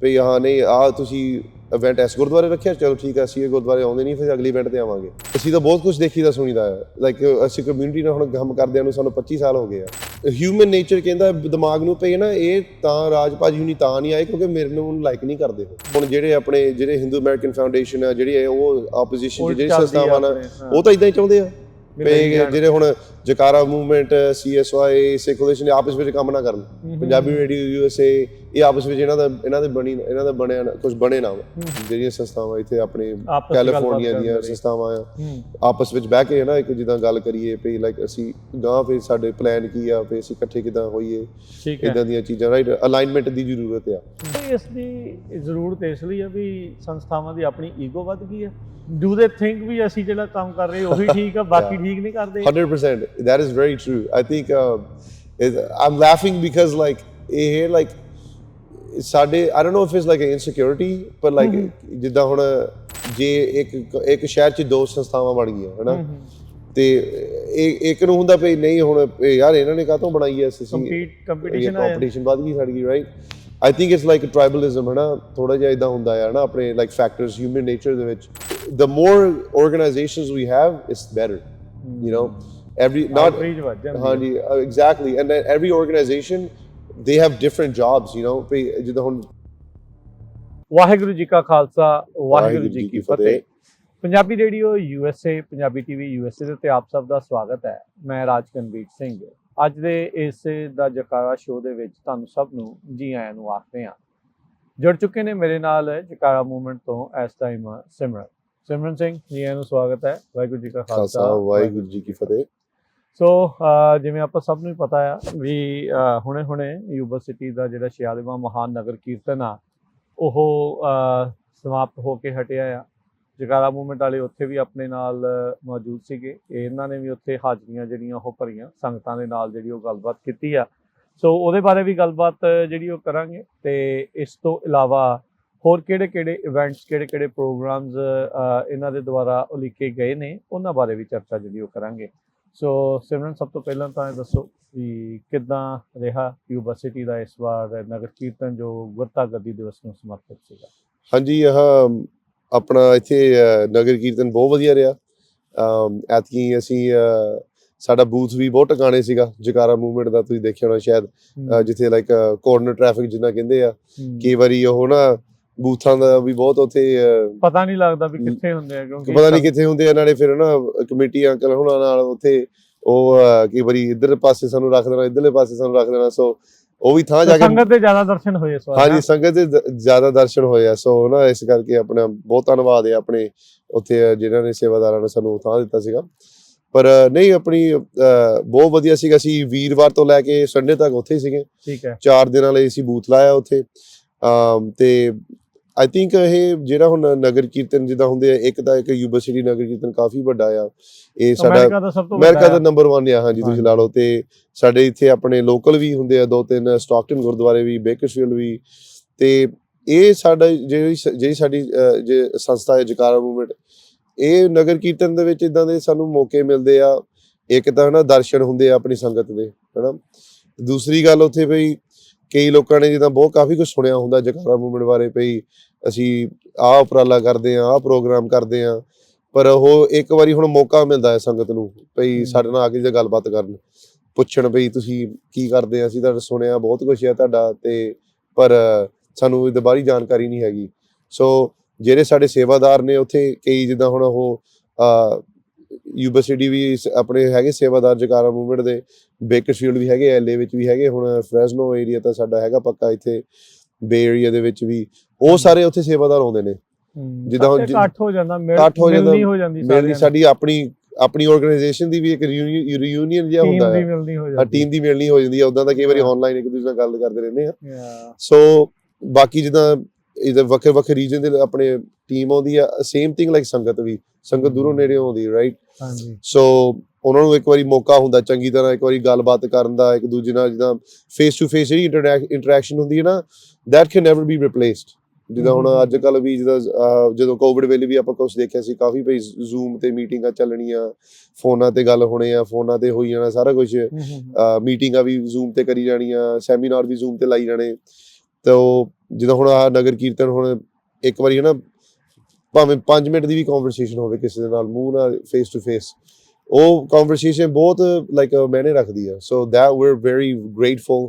ਵੀ ਹਾਂ ਨਹੀਂ ਆਹ ਤੁਸੀਂ ਇਵੈਂਟ ਇਸ ਗੁਰਦੁਆਰੇ ਰੱਖਿਆ, ਚਲੋ ਠੀਕ ਹੈ ਅਸੀਂ ਇਹ ਗੁਰਦੁਆਰੇ ਆਉਂਦੇ ਨਹੀਂ, ਫਿਰ ਅਗਲੀ ਇਵੈਂਟ 'ਤੇ ਆਵਾਂਗੇ। ਅਸੀਂ ਤਾਂ ਬਹੁਤ ਕੁਛ ਦੇਖੀਦਾ ਸੁਣੀਦਾ ਹੈ, ਲਾਈਕ ਅਸੀਂ ਕਮਿਊਨਿਟੀ ਨਾਲ ਹੁਣ ਕੰਮ ਕਰਦਿਆਂ ਨੂੰ ਸਾਨੂੰ 25 ਸਾਲ ਹੋ ਗਏ ਆ। ਹਿਊਮਨ ਨੇਚਰ ਕਹਿੰਦਾ ਦਿਮਾਗ ਨੂੰ ਪਈ ਨਾ, ਇਹ ਤਾਂ ਰਾਜ ਭਾਜੀ ਹੁਣੀ ਤਾਂ ਨਹੀਂ ਆਏ ਕਿਉਂਕਿ ਮੇਰੇ ਨੂੰ ਲਾਈਕ ਨਹੀਂ ਕਰਦੇ। ਹੁਣ ਜਿਹੜੇ ਹਿੰਦੂ ਅਮਰੀਕਨ ਫਾਊਂਡੇਸ਼ਨ ਆ, ਜਿਹੜੀ ਉਹ ਆਪੋਜੀਸ਼ਨ ਜਿਹੜੀ ਸੰਸਥਾਵਾਂ ਨਾਲ, ਉਹ ਤਾਂ ਇਦਾਂ ਹੀ ਚਾਹੁੰਦੇ ਆ ਵੀ ਜਿਹੜੇ ਹੁਣ ਜਕਾਰਾ ਮੂਵਮੈਂਟ, CSY, ਸਿੱਖ ਕੋਲੀਸ਼ਨ ਆਪਸ ਵਿੱਚ ਕੰਮ ਨਾ ਕਰਨ। ਪੰਜਾਬੀ ਰੇਡੀਓ USA ਇਹ ਆਪਸ ਵਿੱਚ ਇਹਨਾਂ ਦਾ ਬਣਿਆ ਕੁਝ ਬਣੇ ਨਾ। ਜਿਹੜੀਆਂ ਸੰਸਥਾਵਾਂ ਇੱਥੇ ਆਪਣੇ ਕੈਲੀਫੋਰਨੀਆ ਦੀਆਂ ਸੰਸਥਾਵਾਂ ਆ, ਆਪਸ ਵਿੱਚ ਬਹਿ ਕੇ ਨਾ ਇੱਕ ਜਿੱਦਾਂ ਗੱਲ ਕਰੀਏ ਵੀ ਲਾਈਕ ਅਸੀਂ ਗਾਂ ਫਿਰ ਸਾਡੇ ਪਲਾਨ ਕੀ ਆ, ਵੀ ਅਸੀਂ ਇਕੱਠੇ ਕਿੱਦਾਂ ਹੋਈਏ, ਇੱਦਾਂ ਦੀਆਂ ਚੀਜ਼ਾਂ। ਰਾਈਟ, ਅਲਾਈਨਮੈਂਟ ਦੀ ਜ਼ਰੂਰਤ ਆ। ਇਸ ਦੀ ਜ਼ਰੂਰਤ ਇਸ ਲਈ ਆ ਵੀ ਸੰਸਥਾਵਾਂ ਦੀ ਆਪਣੀ ਈਗੋ ਵੱਧ ਗਈ ਹੈ। Do they think ਵੀ ਅਸੀਂ ਜਿਹੜਾ ਕੰਮ ਕਰ ਰਹੇ ਉਹੀ ਠੀਕ ਆ, ਬਾਕੀ ਠੀਕ ਨਹੀਂ ਕਰਦੇ? 100%, that is very true. I think I'm laughing because like ਇਹ like ਸਾਡੇ I don't know if it's like an insecurity, but like ਜਿੱਦਾਂ ਹੁਣ ਜੇ ਇੱਕ ਸ਼ਹਿਰ 'ਚ ਦੋ ਸੰਸਥਾਵਾਂ ਬਣ ਗਈਆਂ ਹਨਾ, ਤੇ ਇੱਕ ਨੂੰ ਹੁੰਦਾ ਵੀ ਨਹੀਂ ਹੁਣ ਯਾਰ ਇਹਨਾਂ ਨੇ ਕਾਹਤੋਂ ਬਣਾਈ ਹੈ, ਕੰਪੀਟੀਸ਼ਨ ਵੱਧ ਗਈ ਸਾਡੀ। Right, I think it's like a tribalism, ਹੈ ਨਾ, ਥੋੜਾ ਜਿਹਾ ਇਦਾਂ ਹੁੰਦਾ ਹੈ ਨਾ ਆਪਣੇ like factors human nature ਦੇ ਵਿੱਚ। The more organizations we have, it's better, you know. Exactly, and then every organization they have different jobs, you know. ਜਿੱਦਾਂ ਹੁਣ ਵਾਹਿਗੁਰੂ ਜੀ ਕਾ ਖਾਲਸਾ, ਵਾਹਿਗੁਰੂ ਜੀ ਕੀ ਫਤਿਹ। Punjabi radio USA, Punjabi TV USA ਦੇ ਉੱਤੇ ਆਪ ਸਭ ਦਾ ਸਵਾਗਤ ਹੈ। ਮੈਂ ਰਾਜਕਨਵੀਰ ਸਿੰਘ। ਅੱਜ ਦੇ ਇਸ ਦਾ ਜਕਾਰਾ ਸ਼ੋਅ ਦੇ ਵਿੱਚ ਤੁਹਾਨੂੰ ਸਭ ਨੂੰ ਜੀ ਆਇਆਂ ਨੂੰ ਆਖਦੇ ਹਾਂ। ਜੁੜ ਚੁੱਕੇ ਨੇ ਮੇਰੇ ਨਾਲ ਜਕਾਰਾ ਮੂਵਮੈਂਟ ਤੋਂ ਇਸ ਟਾਈਮ ਸਿਮਰਨ ਸਿੰਘ ਜੀ, ਆਇਆਂ ਨੂੰ ਸਵਾਗਤ ਹੈ। ਵਾਹਿਗੁਰੂ ਜੀ ਕਾ ਖਾਲਸਾ, ਵਾਹਿਗੁਰੂ ਜੀ ਕੀ ਫਤਿਹ। ਸੋ ਜਿਵੇਂ ਆਪਾਂ ਸਭ ਨੂੰ ਪਤਾ ਆ ਵੀ ਹੁਣੇ ਯੂਬਾ ਸਿਟੀ ਦਾ ਜਿਹੜਾ 46ਵਾਂ ਮਹਾਨ ਨਗਰ ਕੀਰਤਨ ਆ ਉਹ ਸਮਾਪਤ ਹੋ ਕੇ ਹਟਿਆ ਆ। ਜਕਾਰਾ ਮੂਵਮੈਂਟ ਵਾਲੇ ਉੱਥੇ ਵੀ ਆਪਣੇ ਨਾਲ ਮੌਜੂਦ ਸੀਗੇ, ਇਹਨਾਂ ਨੇ ਵੀ ਉੱਥੇ ਹਾਜ਼ਰੀਆਂ ਜਿਹੜੀਆਂ ਉਹ ਭਰੀਆਂ, ਸੰਗਤਾਂ ਦੇ ਨਾਲ ਜਿਹੜੀ ਉਹ ਗੱਲਬਾਤ ਕੀਤੀ ਆ। ਸੋ ਉਹਦੇ ਬਾਰੇ ਵੀ ਗੱਲਬਾਤ ਜਿਹੜੀ ਉਹ ਕਰਾਂਗੇ, ਤੇ ਇਸ ਤੋਂ ਇਲਾਵਾ ਹੋਰ ਕਿਹੜੇ ਇਵੈਂਟਸ, ਕਿਹੜੇ ਪ੍ਰੋਗਰਾਮਸ ਇਹਨਾਂ ਦੇ ਦੁਆਰਾ ਉਲੀਕੇ ਗਏ ਨੇ, ਉਹਨਾਂ ਬਾਰੇ ਵੀ ਚਰਚਾ ਜਿਹੜੀ ਉਹ ਕਰਾਂਗੇ। ਸੋ ਸਿਮਰਨ, ਸਭ ਤੋਂ ਪਹਿਲਾਂ ਤਾਂ ਇਹ ਦੱਸੋ ਵੀ ਕਿੱਦਾਂ ਰਿਹਾ ਯੂਬਾ ਸਿਟੀ ਦਾ ਇਸ ਵਾਰ ਨਗਰ ਕੀਰਤਨ ਜੋ ਗੁਰਤਾ ਗੱਦੀ ਦਿਵਸ ਨੂੰ ਸਮਰਪਿਤ ਸੀਗਾ? ਹਾਂਜੀ, ਆਪਣਾ ਇੱਥੇ ਨਗਰ ਕੀਰਤਨ ਬਹੁਤ ਵਧੀਆ ਰਿਹਾ। ਐਤਕੀ ਅਸੀਂ ਸਾਡਾ ਬੂਥ ਵੀ ਬਹੁਤ ਟਿਕਾਣੇ ਸੀਗਾ ਜਕਾਰਾ ਮੂਵਮੈਂਟ ਦਾ, ਤੁਸੀਂ ਦੇਖਿਆ ਹੋਣਾ ਸ਼ਾਇਦ, ਜਿੱਥੇ ਲਾਈਕ ਕੋਰਨਰ ਟ੍ਰੈਫਿਕ ਜਿੱਦਾਂ ਕਹਿੰਦੇ ਆ। ਕਈ ਵਾਰੀ ਉਹ ਨਾ ਬੂਥਾਂ ਦਾ ਵੀ ਬਹੁਤ ਉੱਥੇ ਪਤਾ ਨਹੀਂ ਲੱਗਦਾ ਵੀ ਕਿੱਥੇ ਹੁੰਦੇ ਆ, ਕਿਉਂਕਿ ਪਤਾ ਨਹੀਂ ਕਿੱਥੇ ਹੁੰਦੇ ਆ। ਨਾਲੇ ਫਿਰ ਨਾ ਕਮੇਟੀ ਅੰਕਲ ਹੁਣਾਂ ਨਾਲ ਉੱਥੇ ਉਹ ਕਈ ਵਾਰੀ ਇੱਧਰ ਪਾਸੇ ਸਾਨੂੰ ਰੱਖ ਦੇਣਾ, ਇੱਧਰਲੇ ਪਾਸੇ ਸਾਨੂੰ ਰੱਖ ਦੇਣਾ। ਸੋ ਉਹ ਵੀ ਥਾਂ ਜਾ ਕੇ ਸੰਗਤ ਦੇ ਜ਼ਿਆਦਾ ਦਰਸ਼ਨ ਹੋਏ ਇਸ ਵਾਰ। ਹਾਂਜੀ, ਸੰਗਤ ਦੇ ਜ਼ਿਆਦਾ ਦਰਸ਼ਨ ਹੋਏ ਆ। ਸੋ ਨਾ ਇਸ ਕਰਕੇ ਆਪਣਾ ਬਹੁਤ ਧੰਨਵਾਦ ਹੈ ਆਪਣੇ ਉੱਥੇ ਜਿਹਨਾਂ ਨੇ ਸੇਵਾਦਾਰਾਂ ਨੇ ਸਾਨੂੰ ਥਾਂ ਦਿੱਤਾ ਸੀਗਾ। ਪਰ ਨਹੀਂ, ਆਪਣੀ ਬਹੁਤ ਵਧੀਆ ਸੀਗਾ। ਅਸੀਂ ਵੀਰਵਾਰ ਤੋਂ ਲੈ ਕੇ ਸੰਡੇ ਤੱਕ ਉੱਥੇ ਹੀ ਸੀਗੇ। ਠੀਕ ਹੈ, 4 ਦਿਨਾਂ ਲਈ ਅਸੀਂ ਬੂਥ ਲਾਇਆ ਉੱਥੇ। ਤੇ ਆਈ ਥਿੰਕ ਇਹ ਜਿਹੜਾ ਹੁਣ ਨਗਰ ਕੀਰਤਨ ਜਿੱਦਾਂ ਹੁੰਦੇ ਆ, ਇੱਕ ਯੂਬਾ ਸਿਟੀ ਨਗਰ ਕੀਰਤਨ ਕਾਫੀ ਵੱਡਾ ਆ। ਇਹ ਸਾਡਾ ਅਮਰੀਕਾ ਦਾ ਨੰਬਰ 1 ਆ। ਹਾਂਜੀ, ਤੁਸੀਂ ਲਾ ਲਓ। ਤੇ ਸਾਡੇ ਇੱਥੇ ਆਪਣੇ ਲੋਕਲ ਵੀ ਹੁੰਦੇ ਆ 2-3, ਸਟਾਕਟਨ ਗੁਰਦੁਆਰੇ ਵੀ, ਬੇਕਰਸਫੀਲਡ ਵੀ। ਤੇ ਇਹ ਸਾਡਾ ਜਿਹੜੀ ਸਾਡੀ ਸੰਸਥਾ ਹੈ ਜਕਾਰਾ ਮੂਵਮੈਂਟ, ਇਹ ਨਗਰ ਕੀਰਤਨ ਦੇ ਵਿੱਚ ਇੱਦਾਂ ਦੇ ਸਾਨੂੰ ਮੌਕੇ ਮਿਲਦੇ ਆ। ਇੱਕ ਤਾਂ ਹਨਾ ਦਰਸ਼ਨ ਹੁੰਦੇ ਆ ਆਪਣੀ ਸੰਗਤ ਦੇ, ਹਨਾ। ਦੂਸਰੀ ਗੱਲ ਉੱਥੇ ਬਈ ਕਈ ਲੋਕਾਂ ਨੇ ਜਿੱਦਾਂ ਕਾਫੀ ਕੁਛ ਸੁਣਿਆ ਹੁੰਦਾ ਜਕਾਰਾ ਮੂਵਮੈਂਟ ਬਾਰੇ, ਭਈ ਅਸੀਂ ਆਹ ਉਪਰਾਲਾ ਕਰਦੇ ਹਾਂ, ਆਹ ਪ੍ਰੋਗਰਾਮ ਕਰਦੇ ਹਾਂ। ਪਰ ਉਹ ਇੱਕ ਵਾਰੀ ਹੁਣ ਮੌਕਾ ਮਿਲਦਾ ਹੈ ਸੰਗਤ ਨੂੰ ਭਈ ਸਾਡੇ ਨਾਲ ਆ ਕੇ ਗੱਲਬਾਤ ਕਰਨ, ਪੁੱਛਣ ਭਈ ਤੁਸੀਂ ਕੀ ਕਰਦੇ ਆ, ਅਸੀਂ ਤੁਹਾਡਾ ਸੁਣਿਆ ਬਹੁਤ ਕੁਛ ਆ ਤੁਹਾਡਾ, ਤੇ ਪਰ ਸਾਨੂੰ ਇਹਦੇ ਬਾਰੇ ਜਾਣਕਾਰੀ ਨਹੀਂ ਹੈਗੀ। ਸੋ ਜਿਹੜੇ ਸਾਡੇ ਸੇਵਾਦਾਰ ਨੇ ਉੱਥੇ ਕਈ, ਜਿੱਦਾਂ ਹੁਣ ਉਹ ਯੂਬਾ ਸਿਟੀ ਵੀ ਆਪਣੇ ਹੈਗੇ ਸੇਵਾਦਾਰ ਜਕਾਰਾ ਮੂਵਮੈਂਟ ਦੇ, ਬੇਕਰਸਫੀਲਡ ਵੀ ਹੈਗੇ, LA ਵਿੱਚ ਵੀ ਹੈਗੇ, ਹੁਣ ਫਰੈਜ਼ਨੋ ਏਰੀਆ ਤਾਂ ਸਾਡਾ ਹੈਗਾ ਪੱਕਾ, ਇੱਥੇ ਬੇ ਏਰੀਆ ਦੇ ਵਿੱਚ ਵੀ ਉਹ ਸਾਰੇ ਉੱਥੇ ਸੇਵਾਦਾਰ ਆਉਂਦੇ ਨੇ। ਜਿੱਦਾਂ ਇਕੱਠ ਹੋ ਜਾਂਦਾ, ਮਿਲਣੀ ਸਾਡੀ ਆਪਣੀ ਆਰਗੇਨਾਈਜੇਸ਼ਨ ਦੀ ਵੀ ਇੱਕ ਰਿਯੂਨੀਅਨ ਜਿਹਾ ਹੁੰਦਾ ਹੈ, ਟੀਮ ਦੀ ਮਿਲਣੀ ਹੋ ਜਾਂਦੀ ਹੈ। ਉੱਦਾਂ ਤਾਂ ਕਈ ਵਾਰੀ ਆਨਲਾਈਨ ਇੱਕ ਦੂਜੇ ਨਾਲ ਗੱਲ ਕਰਦੇ ਰਹਿੰਦੇ ਆ। ਸੋ ਬਾਕੀ ਜਿੱਦਾਂ ਇਹਦੇ ਵੱਖਰੇ ਰੀਜਨ ਦੇ ਆਪਣੇ ਟੀਮ ਆਉਂਦੀ ਆ, ਸੇਮ ਥਿੰਗ ਲਾਈਕ ਸੰਗਤ ਦੂਰੋਂ ਨੇੜੇ ਆਉਂਦੀ, ਰਾਈਟ। ਸੋ ਉਹਨਾਂ ਨੂੰ ਇੱਕ ਵਾਰੀ ਮੌਕਾ ਹੁੰਦਾ ਚੰਗੀ ਤਰ੍ਹਾਂ ਇੱਕ ਵਾਰੀ ਗੱਲਬਾਤ ਕਰਨ ਦਾ, ਇੱਕ ਦੂਜੇ ਨਾਲ ਜਿੱਦਾਂ ਫੇਸ ਟੂ ਫੇਸ ਜਿਹੜੀ ਇੰਟਰੈਕਸ਼ਨ ਹੁੰਦੀ ਹੈ ਨਾ, ਦੈਟ ਕੈਨ ਨੈਵਰ ਬੀ ਰਿਪਲੇਸਡ। ਜਿੱਦਾਂ ਹੁਣ ਅੱਜ ਕੱਲ੍ਹ ਵੀ ਜਦੋਂ ਕੋਵਿਡ ਵੇਲੇ ਵੀ ਆਪਾਂ ਕੁਛ ਦੇਖਿਆ ਸੀ, ਕਾਫੀ ਭਈ ਜ਼ੂਮ ਤੇ ਮੀਟਿੰਗਾਂ ਚੱਲਣੀਆਂ, ਫੋਨਾਂ ਤੇ ਗੱਲ ਹੋਣੇ ਆ, ਫੋਨਾਂ ਤੇ ਹੋਈ ਜਾਣਾ ਸਾਰਾ ਕੁਛ, ਮੀਟਿੰਗਾਂ ਵੀ ਜ਼ੂਮ ਤੇ ਕਰੀ ਜਾਣੀਆਂ, ਸੈਮੀਨਾਰ ਵੀ ਜ਼ੂਮ ਤੇ ਲਾਈ ਜਾਣੇ। ਤੇ ਉਹ ਜਦੋਂ ਹੁਣ ਆਹ ਨਗਰ ਕੀਰਤਨ ਹੁਣ ਇੱਕ ਵਾਰੀ ਹਨਾ ਭਾਵੇਂ 5 ਮਿੰਟ ਦੀ ਵੀ ਕਨਵਰਸੇਸ਼ਨ ਹੋਵੇ ਕਿਸੇ ਦੇ ਨਾਲ ਮੂੰਹ ਨਾਲ ਫੇਸ ਟੂ ਫੇਸ, ਉਹ ਕਨਵਰਸੇਸ਼ਨ ਬਹੁਤ ਲਾਈਕ ਮਾਇਨੇ ਰੱਖਦੀ ਆ। So that we are very grateful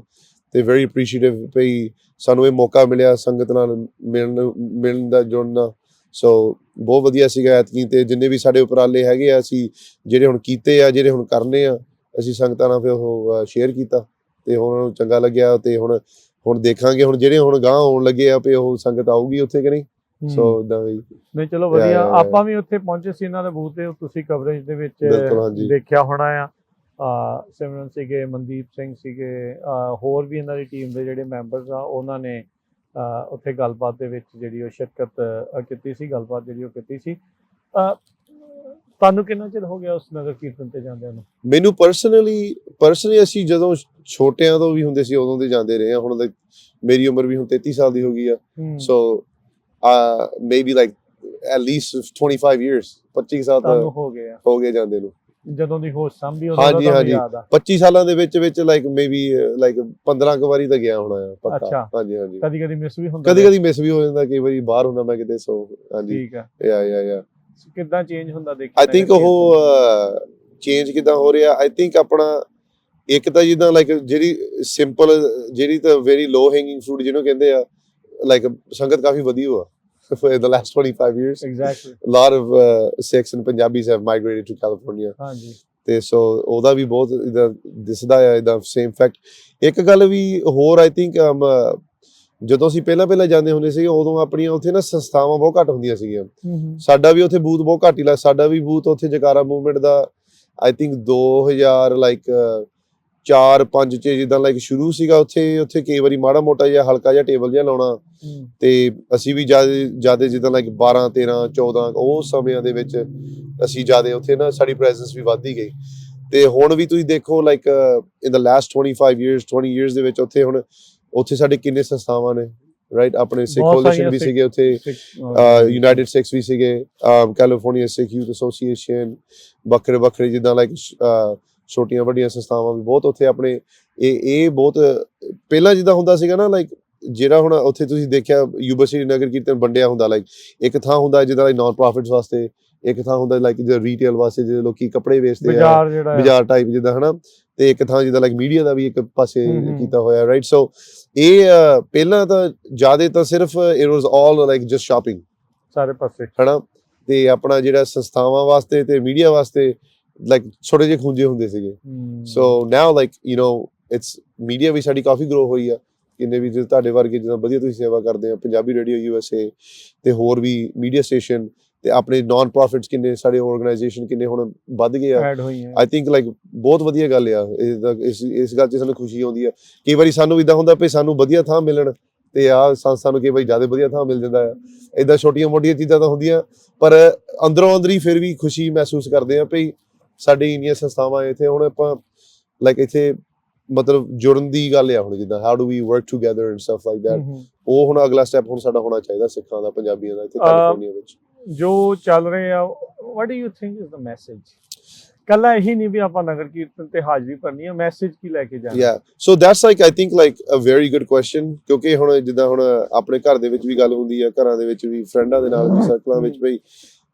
ਤੇ ਵੈਰੀ ਅਪਰੀਸ਼ੀਏਟਿਵ ਭਈ ਸਾਨੂੰ ਇਹ ਮੌਕਾ ਮਿਲਿਆ ਸੰਗਤ ਨਾਲ ਮਿਲਣ ਦਾ, ਜੁੜਨ ਦਾ। ਸੋ ਬਹੁਤ ਵਧੀਆ ਸੀਗਾ ਐਤਕੀ, ਤੇ ਜਿੰਨੇ ਵੀ ਸਾਡੇ ਉਪਰਾਲੇ ਹੈਗੇ ਆ ਅਸੀਂ ਜਿਹੜੇ ਹੁਣ ਕੀਤੇ ਆ, ਜਿਹੜੇ ਹੁਣ ਕਰਨੇ ਆ, ਅਸੀਂ ਸੰਗਤਾਂ ਨਾਲ ਫਿਰ ਉਹ ਸ਼ੇਅਰ ਕੀਤਾ ਤੇ ਹੁਣ ਚੰਗਾ ਲੱਗਿਆ। ਤੇ ਹੁਣ ਦੇਖਾਂਗੇ ਹੁਣ ਜਿਹੜੇ ਹੁਣ ਗਾਂਹ ਆਉਣ ਲੱਗੇ ਆ ਵੀ ਉਹ ਸੰਗਤ ਆਊਗੀ ਉੱਥੇ ਕਿ ਨਹੀਂ। ਸੋ ਇਦਾਂ ਵੀ ਨਹੀਂ, ਚਲੋ ਵਧੀਆ। ਆਪਾਂ ਵੀ ਉੱਥੇ ਪਹੁੰਚੇ ਸੀ ਇਹਨਾਂ ਦੇ ਬੂਥ ਤੇ, ਤੁਸੀਂ ਕਵਰੇਜ ਦੇ ਵਿੱਚ ਦੇਖਿਆ ਹੋਣਾ ਆ। ਸਿਮਰਨ ਸੀਗੇ, ਮਨਦੀਪ ਸਿੰਘ ਸੀਗੇ, ਹੋਰ ਵੀ ਇਹਨਾਂ ਦੀ ਟੀਮ ਦੇ ਜਿਹੜੇ ਮੈਂਬਰਸ ਆ ਉਹਨਾਂ ਨੇ ਉੱਥੇ ਗੱਲਬਾਤ ਦੇ ਵਿੱਚ ਜਿਹੜੀ ਉਹ ਸ਼ਿਰਕਤ ਕੀਤੀ ਸੀ, ਗੱਲਬਾਤ ਜਿਹੜੀ ਉਹ ਕੀਤੀ ਸੀ। ਤੁਹਾਨੂੰ ਕਿੰਨਾ ਚਿਰ ਹੋ ਗਿਆ ਉਸ ਨਗਰ ਕੀਰਤਨ ਤੇ ਜਾਂਦਿਆਂ ਨੂੰ? ਮੈਨੂੰ ਪਰਸਨਲੀ ਅਸੀਂ ਜਦੋਂ ਛੋਟਿਆਂ ਤੋਂ ਵੀ ਹੁੰਦੇ ਸੀ ਉਦੋਂ ਦੇ ਜਾਂਦੇ ਰਹੇ ਆ। ਹੁਣ ਮੇਰੀ ਉਮਰ ਵੀ ਹੁਣ 33 ਸਾਲ ਦੀ ਹੋ ਗਈ ਆ। ਸੋ maybe like at least 25 years, 25 ਸਾਲ ਤਾਂ ਹੋ ਗਏ ਜਾਂਦੇ ਨੂੰ। ਜਦੋਂ ਦੀ ਹੋਸ਼ ਸੰਭੀ ਉਦੋਂ ਦਾ ਹਾਂਜੀ 25 ਸਾਲਾਂ ਦੇ ਵਿੱਚ ਲਾਈਕ ਮੇਬੀ ਲਾਈਕ 15 ਕੁ ਵਾਰੀ ਤਾਂ ਗਿਆ ਹੋਣਾ ਆ ਪੱਕਾ। ਹਾਂਜੀ ਕਦੀ ਮਿਸ ਵੀ ਹੁੰਦਾ, ਕਦੀ ਮਿਸ ਵੀ ਹੋ ਜਾਂਦਾ, ਕਈ ਵਾਰੀ ਬਾਹਰ ਹੁੰਦਾ ਮੈਂ ਕਿਤੇ। ਸੋ ਹਾਂਜੀ ਠੀਕ ਆ। ਯਾ ਕਿੱਦਾਂ ਚੇਂਜ ਹੁੰਦਾ ਦੇਖਿਆ? ਆਈ ਥਿੰਕ ਉਹ ਚੇਂਜ ਕਿੱਦਾਂ ਹੋ ਰਿਹਾ, ਆਈ ਥਿੰਕ ਆਪਣਾ ਇੱਕ ਤਾਂ ਜਿੱਦਾਂ ਲਾਈਕ ਜਿਹੜੀ ਸਿੰਪਲ, ਜਿਹੜੀ ਤਾਂ ਵੈਰੀ ਲੋ ਹੈਂਗਿੰਗ ਫਰੂਟ ਜਿਹਨੂੰ ਕਹਿੰਦੇ ਆ, ਲਾਈਕ ਸੰਗਤ ਕਾਫੀ ਵਧੀਆ ਹੋਆ for the last 25 years. Exactly. A lot of Sikhs and Punjabis have migrated to California. ਹਾਂਜੀ ਤੇ ਸੋ ਉਹਦਾ ਵੀ ਬਹੁਤ ਇਹਦਾ ਦਿਸਦਾ ਆ ਇਹਦਾ ਸੇਮ ਫੈਕਟ। ਇੱਕ ਗੱਲ ਵੀ ਹੋਰ ਆਈ ਥਿੰਕ ਜਦੋਂ ਅਸੀਂ ਪਹਿਲਾਂ ਜਾਂਦੇ ਹੁੰਦੇ ਸੀਗੇ ਉਦੋਂ ਆਪਣੀਆਂ ਉੱਥੇ ਨਾ ਸੰਸਥਾਵਾਂ ਬਹੁਤ ਘੱਟ ਹੁੰਦੀਆਂ ਸੀਗੀਆਂ। ਸਾਡਾ ਵੀ ਉੱਥੇ ਬੂਥ ਬਹੁਤ ਘੱਟ ਹੀ ਸਾਡਾ ਵੀ ਬੂਥ ਉੱਥੇ ਜਕਾਰਾ ਮੂਵਮੈਂਟ ਦਾ ਆਈ ਥਿੰਕ 2000 ਲਾਈਕ 4-5 ਚ ਜਿੱਦਾਂ ਲਾਈਕ ਸ਼ੁਰੂ ਸੀਗਾ। ਉੱਥੇ ਕਈ ਵਾਰੀ ਮਾੜਾ ਮੋਟਾ ਜਿਹਾ ਹਲਕਾ ਜਿਹਾ ਟੇਬਲ ਜਿਹਾ ਲਾਉਣਾ, ਤੇ ਅਸੀਂ ਵੀ ਜਿਆਦਾ ਜਿੱਦਾਂ ਲਾਈਕ 12-13-14 ਉਹ ਸਮਿਆਂ ਦੇ ਵਿੱਚ ਅਸੀਂ ਜਿਆਦਾ ਉੱਥੇ ਨਾ ਸਾਡੀ ਪ੍ਰੈਜ਼ੈਂਸ ਵੀ ਵੱਧਦੀ ਗਈ। ਤੇ ਹੁਣ ਵੀ ਤੁਸੀਂ ਦੇਖੋ like in the last 20 years ਦੇ ਵਿੱਚ ਉੱਥੇ ਸਾਡੇ ਕਿੰਨੇ ਸੰਸਥਾਵਾਂ ਨੇ, ਰਾਈਟ? ਆਪਣੇ ਸਿੱਖ ਕੋਲੀਸ਼ਨ ਵੀ ਸੀਗੇ ਉੱਥੇ, ਯੂਨਾਈਟਿਡ ਸਿੱਖਸ ਵੀ ਸੀਗੇ, ਕੈਲੀਫੋਰਨੀਆ ਸਿੱਖ ਯੂਥ ਐਸੋਸੀਏਸ਼ਨ, ਵੱਖਰੇ ਜਿੱਦਾਂ ਲਾਈਕ ਛੋਟੀਆਂ ਵੱਡੀਆਂ ਸੰਸਥਾਵਾਂ ਵੀ ਬਹੁਤ ਉੱਥੇ ਆਪਣੇ। ਇਹ ਬਹੁਤ ਪਹਿਲਾਂ ਜਿੱਦਾਂ ਹੁੰਦਾ ਸੀਗਾ ਨਾ, ਲਾਈਕ ਜਿਹੜਾ ਹੁਣ ਉੱਥੇ ਤੁਸੀਂ ਦੇਖਿਆ ਯੂਨੀਵਰਸਿਟੀ ਨਗਰ ਕੀਰਤਨ ਵੰਡਿਆ ਹੁੰਦਾ, ਲਾਈਕ ਇੱਕ ਥਾਂ ਹੁੰਦਾ ਜਿੱਦਾਂ ਲਾਈਕ ਨਾਨ ਪ੍ਰੋਫਿਟਸ ਵਾਸਤੇ, ਇੱਕ ਥਾਂ ਹੁੰਦਾ ਲਾਈਕ ਜਿਹੜਾ ਰੀਟੇਲ ਵਾਸਤੇ, ਜਿਹੜੇ ਲੋਕੀ ਕੱਪੜੇ ਵੇਚਦੇ ਆ, ਬਾਜ਼ਾਰ ਟਾਈਪ ਜਿੱਦਾਂ ਹਨਾ, ਤੇ ਇੱਕ ਥਾਂ ਜਿੱਦਾਂ ਲਾਈਕ ਮੀਡੀਆ ਦਾ ਵੀ ਇੱਕ ਪਾਸੇ ਕੀਤਾ ਹੋਇਆ, ਰਾਈਟ? ਸੋ ਇਹ ਪਹਿਲਾਂ ਤਾਂ ਜ਼ਿਆਦਾ ਤਾਂ ਸਿਰਫ it was all like just shopping ਸਾਰੇ ਪਾਸੇ ਹਨਾ, ਤੇ ਆਪਣਾ ਜਿਹੜਾ ਸੰਸਥਾਵਾਂ ਵਾਸਤੇ ਤੇ ਮੀਡੀਆ ਵਾਸਤੇ ਲਾਈਕ ਛੋਟੇ ਜਿਹੇ ਖੂੰਜੇ ਹੁੰਦੇ ਸੀਗੇ। So now like you know it's media ਵੀ ਸਾਡੀ ਕਾਫੀ ਗਰੋ ਹੋਈ ਆ। ਕਿੰਨੇ ਵੀ ਤੁਹਾਡੇ ਵਰਗੇ ਜਿੱਦਾਂ ਵਧੀਆ ਤੁਸੀਂ ਸੇਵਾ ਕਰਦੇ ਆ, ਪੰਜਾਬੀ ਰੇਡੀਓ USA ਤੇ ਹੋਰ ਵੀ ਮੀਡੀਆ ਸਟੇਸ਼ਨ ਤੇ ਆਪਣੇ ਨਾਨ ਪ੍ਰੋਫਿਟਸ ਕਿੰਨੇ ਸਾਡੇ ਆਰਗੇਨਾਈਜੇਸ਼ਨ ਕਿੰਨੇ ਹੁਣ ਵੱਧ ਗਏ ਆ। ਆਈ ਥਿੰਕ ਲਾਈਕ ਬਹੁਤ ਵਧੀਆ ਗੱਲ ਆ ਇਸ ਗੱਲ 'ਚ ਸਾਨੂੰ ਖੁਸ਼ੀ ਆਉਂਦੀ ਆ। ਕਈ ਵਾਰੀ ਸਾਨੂੰ ਇਦਾਂ ਹੁੰਦਾ ਵੀ ਸਾਨੂੰ ਵਧੀਆ ਥਾਂ ਮਿਲਣ, ਤੇ ਸਾਨੂੰ ਕਈ ਵਾਰੀ ਜ਼ਿਆਦਾ ਵਧੀਆ ਥਾਂ ਮਿਲ ਜਾਂਦਾ ਆ। ਏਦਾਂ ਛੋਟੀਆਂ ਮੋਟੀਆਂ ਚੀਜ਼ਾਂ ਤਾਂ ਹੁੰਦੀਆਂ, ਪਰ ਅੰਦਰੋਂ ਅੰਦਰੀ ਫਿਰ ਵੀ ਖੁਸ਼ੀ ਮਹਿਸੂਸ ਕਰਦੇ ਆ ਵੀ ਸਾਡੀ ਇੰਨੀਆਂ ਸੰਸਥਾਵਾਂ ਇੱਥੇ। ਹੁਣ ਆਪਾਂ ਲਾਈਕ ਇੱਥੇ ਮਤਲਬ ਜੁੜਨ ਦੀ ਗੱਲ ਆ, ਹੁਣ ਜਿੱਦਾਂ how do we work together and stuff like that. ਉਹ ਹੁਣ ਅਗਲਾ ਸਟੈਪ ਹੁਣ ਸਾਡਾ ਹੋਣਾ ਚਾਹੀਦਾ ਸਿੱਖਾਂ ਦਾ, ਪੰਜਾਬੀਆਂ ਦਾ ਇੱਥੇ ਕੈਲੀਫੋਰਨੀਆ ਵਿੱਚ ਜੋ ਚੱਲ ਰਹੇ ਆ। What do you think is the message? ਕੱਲਾ ਇਹੀ ਨਹੀਂ ਵੀ ਆਪਾਂ ਨਗਰ ਕੀਰਤਨ ਤੇ ਹਾਜ਼ਰੀ ਭਰਨੀ ਹੈ, ਮੈਸੇਜ ਕੀ ਲੈ ਕੇ ਜਾਣਾ? So that's like I think like a very good question, ਕਿਉਂਕਿ ਹੁਣ ਜਿੱਦਾਂ ਹੁਣ ਆਪਣੇ ਘਰ ਦੇ ਵਿੱਚ ਵੀ ਗੱਲ ਹੁੰਦੀ ਆ, ਘਰਾਂ ਦੇ ਵਿੱਚ ਵੀ ਫਰੈਂਡਾਂ ਦੇ ਨਾਲ ਵੀ ਸਰਕਲਾਂ ਵਿੱਚ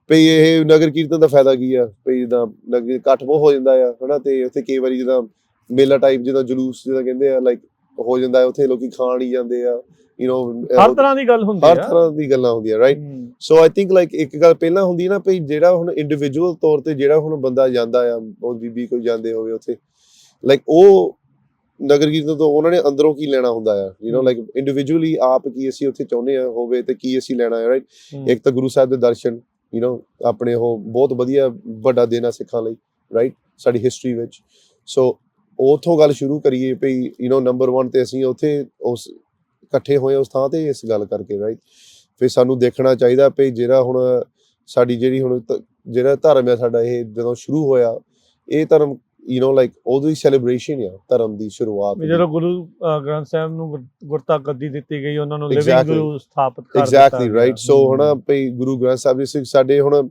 ਭਈ ਇਹ ਨਗਰ ਕੀਰਤਨ ਦਾ ਫਾਇਦਾ ਕੀ ਆ? ਭਈ ਜਿੱਦਾਂ ਨਗਰ ਇਕੱਠ ਬਹੁਤ ਹੋ ਜਾਂਦਾ ਆ ਹਨਾ, ਤੇ ਉੱਥੇ ਕਈ ਵਾਰੀ ਜਿੱਦਾਂ ਮੇਲਾ ਟਾਈਪ ਜਿੱਦਾਂ ਜਲੂਸ ਜਿੱਦਾਂ ਕਹਿੰਦੇ ਆ ਲਾਈਕ ਹੋ ਜਾਂਦਾ, ਉੱਥੇ ਲੋਕੀ ਖਾਣ ਹੀ ਜਾਂਦੇ ਆ, ਯੂ ਨੋ ਹਰ ਤਰ੍ਹਾਂ ਦੀ ਗੱਲ ਹੁੰਦੀ ਆ, ਹਰ ਤਰ੍ਹਾਂ ਦੀ ਗੱਲਾਂ ਹੁੰਦੀਆਂ, ਰਾਈਟ? ਸੋ ਆਈ ਥਿੰਕ ਲਾਈਕ ਇੱਕ ਗੱਲ ਪਹਿਲਾਂ ਹੁੰਦੀ ਨਾ ਭਈ ਜਿਹੜਾ ਹੁਣ ਇੰਡੀਵਿਜੂਅਲ ਤੌਰ ਤੇ ਜਿਹੜਾ ਹੁਣ ਬੰਦਾ ਜਾਂਦਾ ਆ, ਉਹ ਬੀਬੀ ਕੋਈ ਜਾਂਦੇ ਹੋਵੇ ਉੱਥੇ, ਲਾਈਕ ਉਹ ਨਗਰ ਕੀਰਤਨ ਤੋਂ ਉਹਨਾਂ ਨੇ ਅੰਦਰੋਂ ਕੀ ਲੈਣਾ ਹੁੰਦਾ ਆ, ਯੂ ਨੋ ਲਾਈਕ ਇੰਡੀਵਿਜੂਅਲੀ ਆਪ ਕੀ ਅਸੀਂ ਉੱਥੇ ਚਾਹੁੰਦੇ ਆ ਹੋਵੇ ਤੇ ਕੀ ਅਸੀਂ ਲੈਣਾ ਹੈ, ਰਾਈਟ? ਇੱਕ ਤਾਂ ਗੁਰੂ ਸਾਹਿਬ ਦੇ ਦਰਸ਼ਨ, ਯੂ ਨੋ ਆਪਣੇ ਉਹ ਬਹੁਤ ਵਧੀਆ ਵੱਡਾ ਦਿਨ ਆ ਸਿੱਖਾਂ ਲਈ, ਰਾਈਟ? ਸਾਡੀ ਹਿਸਟਰੀ ਵਿੱਚ। ਸੋ ਉੱਥੋਂ ਗੱਲ ਸ਼ੁਰੂ ਕਰੀਏ ਭਈ ਯੂ ਨੋ ਨੰਬਰ 1 ਤੇ ਅਸੀਂ ਉੱਥੇ ਉਸ ਇਕੱਠੇ ਹੋਏ ਉਸ ਥਾਂ ਤੇ ਇਸ ਗੱਲ ਕਰਕੇ, ਰਾਈਟ? ਫਿਰ ਸਾਨੂੰ ਦੇਖਣਾ ਚਾਹੀਦਾ ਭਈ ਜਿਹੜਾ ਹੁਣ ਸਾਡੀ ਜਿਹੜੀ ਹੁਣ ਜਿਹੜਾ ਧਰਮ ਆ ਸਾਡਾ, ਇਹ ਜਦੋਂ ਸ਼ੁਰੂ ਹੋਇਆ ਇਹ ਧਰਮ ਯੂ ਨੋ ਲਾਈਕ ਉਹਦੀ ਸੈਲੀਬ੍ਰੇਸ਼ਨ ਆ ਧਰਮ ਦੀ ਸ਼ੁਰੂਆਤ। ਜਦੋਂ ਗੁਰੂ ਗ੍ਰੰਥ ਸਾਹਿਬ ਨੂੰ ਗੁਰਤਾ ਗੱਦੀ ਦਿੱਤੀ ਗਈ, ਉਹਨਾਂ ਨੂੰ ਲਿਵਿੰਗ ਗੁਰੂ ਸਥਾਪਿਤ ਕਰ ਦਿੱਤਾ। Exactly right. ਸੋ ਹੁਣ ਭਈ ਗੁਰੂ ਗ੍ਰੰਥ ਸਾਹਿਬ ਜੀ ਸਾਡੇ ਹੁਣ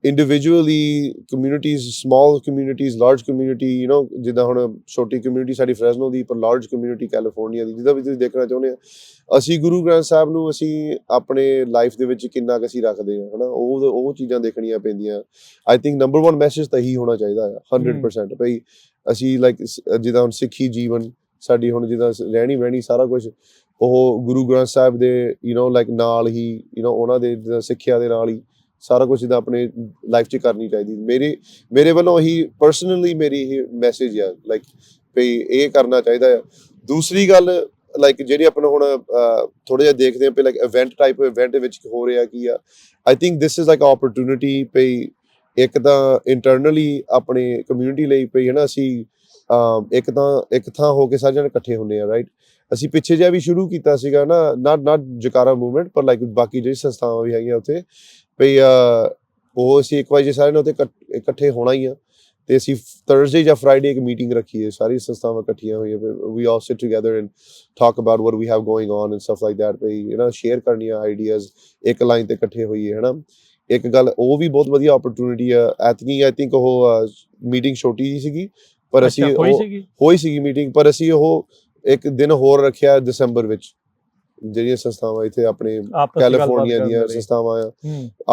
individually communities, small communities, large community, you know, ਜਿੱਦਾਂ ਹੁਣ ਛੋਟੀ community ਸਾਡੀ ਫ੍ਰੈਜ਼ਨੋ ਦੀ, ਪਰ large community ਕੈਲੀਫੋਰਨੀਆ ਦੀ, ਜਿੱਦਾਂ ਵੀ ਤੁਸੀਂ ਦੇਖਣਾ ਚਾਹੁੰਦੇ ਆ, ਅਸੀਂ ਗੁਰੂ ਗ੍ਰੰਥ ਸਾਹਿਬ ਨੂੰ ਅਸੀਂ ਆਪਣੇ ਲਾਈਫ ਦੇ ਵਿੱਚ ਕਿੰਨਾ ਕੁ ਅਸੀਂ ਰੱਖਦੇ ਹਾਂ, ਹਨਾ, ਉਹ ਚੀਜ਼ਾਂ ਦੇਖਣੀਆਂ ਪੈਂਦੀਆਂ। ਆਈ ਥਿੰਕ ਨੰਬਰ 1 ਮੈਸੇਜ ਤਾਂ ਇਹੀ ਹੋਣਾ ਚਾਹੀਦਾ ਆ 100%, ਭਈ ਅਸੀਂ ਲਾਈਕ ਜਿੱਦਾਂ ਹੁਣ ਸਿੱਖੀ ਜੀਵਨ ਸਾਡੀ ਹੁਣ ਜਿੱਦਾਂ ਰਹਿਣੀ ਬਹਿਣੀ ਸਾਰਾ ਕੁਝ ਉਹ ਗੁਰੂ ਗ੍ਰੰਥ ਸਾਹਿਬ ਦੇ ਯੂ ਨੋ ਲਾਈਕ ਨਾਲ ਹੀ, ਯੂ ਨੋ ਉਹਨਾਂ ਦੇ ਜਿੱਦਾਂ ਸਿੱਖਿਆ ਦੇ ਨਾਲ ਹੀ ਸਾਰਾ ਕੁਝ ਜਿੱਦਾਂ ਆਪਣੇ ਲਾਈਫ 'ਚ ਕਰਨੀ ਚਾਹੀਦੀ। ਮੇਰੇ ਵੱਲੋਂ ਇਹੀ ਪਰਸਨਲੀ ਮੇਰੀ ਇਹ ਮੈਸੇਜ ਆ, ਲਾਈਕ ਭਈ ਇਹ ਕਰਨਾ ਚਾਹੀਦਾ ਆ। ਦੂਸਰੀ ਗੱਲ ਲਾਈਕ ਜਿਹੜੀ ਆਪਣਾ ਹੁਣ ਥੋੜ੍ਹਾ ਜਿਹਾ ਦੇਖਦੇ ਹਾਂ, ਲਾਈਕ ਇਵੈਂਟ ਦੇ ਵਿੱਚ ਹੋ ਰਿਹਾ ਕੀ ਆ। I think this is like opportunity ਭਈ ਇੱਕ ਤਾਂ ਇੰਟਰਨਲੀ ਆਪਣੇ ਕਮਿਊਨਿਟੀ ਲਈ ਭਈ ਹਨਾ ਅਸੀਂ ਇੱਕ ਥਾਂ ਹੋ ਕੇ ਸਾਰੇ ਜਣੇ ਇਕੱਠੇ ਹੁੰਦੇ ਆ, ਰਾਈਟ। ਅਸੀਂ ਪਿੱਛੇ ਜਿਹਾ ਵੀ ਸ਼ੁਰੂ ਕੀਤਾ ਸੀਗਾ ਨਾ, ਨਾਟ ਜਕਾਰਾ ਮੂਵਮੈਂਟ, ਪਰ ਲਾਈਕ ਬਾਕੀ ਜਿਹੜੀ ਸੰਸਥਾਵਾਂ ਵੀ ਹੈਗੀਆਂ ਉੱਥੇ ਭਈ ਉਹ ਅਸੀਂ ਇੱਕ ਵਾਰ ਜੇ ਸਾਰਿਆਂ ਨੇ ਉੱਥੇ ਇਕੱਠੇ ਹੋਣਾ ਹੀ ਆ, ਤੇ ਅਸੀਂ ਥਰਸਡੇ ਜਾਂ ਫਰਾਈਡੇ ਇੱਕ ਮੀਟਿੰਗ ਰੱਖੀ ਹੈ, ਸਾਰੀ ਸੰਸਥਾਵਾਂ ਇਕੱਠੀਆਂ ਹੋਈਆਂ, we all sit together and talk about what we have going on and stuff like that, ਭਈ ਯੂ ਨੋ ਸ਼ੇਅਰ ਕਰਨੀਆਂ ਆਈਡੀਆਜ਼, ਇੱਕ ਲਾਈਨ ਤੇ ਇਕੱਠੇ ਹੋਈਏ, ਹਨਾ। ਇੱਕ ਗੱਲ ਉਹ ਵੀ ਬਹੁਤ ਵਧੀਆ ਓਪਰਚੁਨਿਟੀ ਆ। ਐਤਕੀ ਆਈ ਥਿੰਕ ਉਹ ਮੀਟਿੰਗ ਛੋਟੀ ਜਿਹੀ ਸੀਗੀ, ਪਰ ਅਸੀਂ ਹੋਈ ਸੀਗੀ ਮੀਟਿੰਗ, ਪਰ ਅਸੀਂ ਉਹ ਇੱਕ ਦਿਨ ਹੋਰ ਰੱਖਿਆ ਦਸੰਬਰ ਵਿੱਚ, ਜਿਹੜੀਆਂ ਸੰਸਥਾਵਾਂ ਇੱਥੇ ਆਪਣੇ ਕੈਲੀਫੋਰਨੀਆ ਦੀਆਂ ਸੰਸਥਾਵਾਂ ਆ,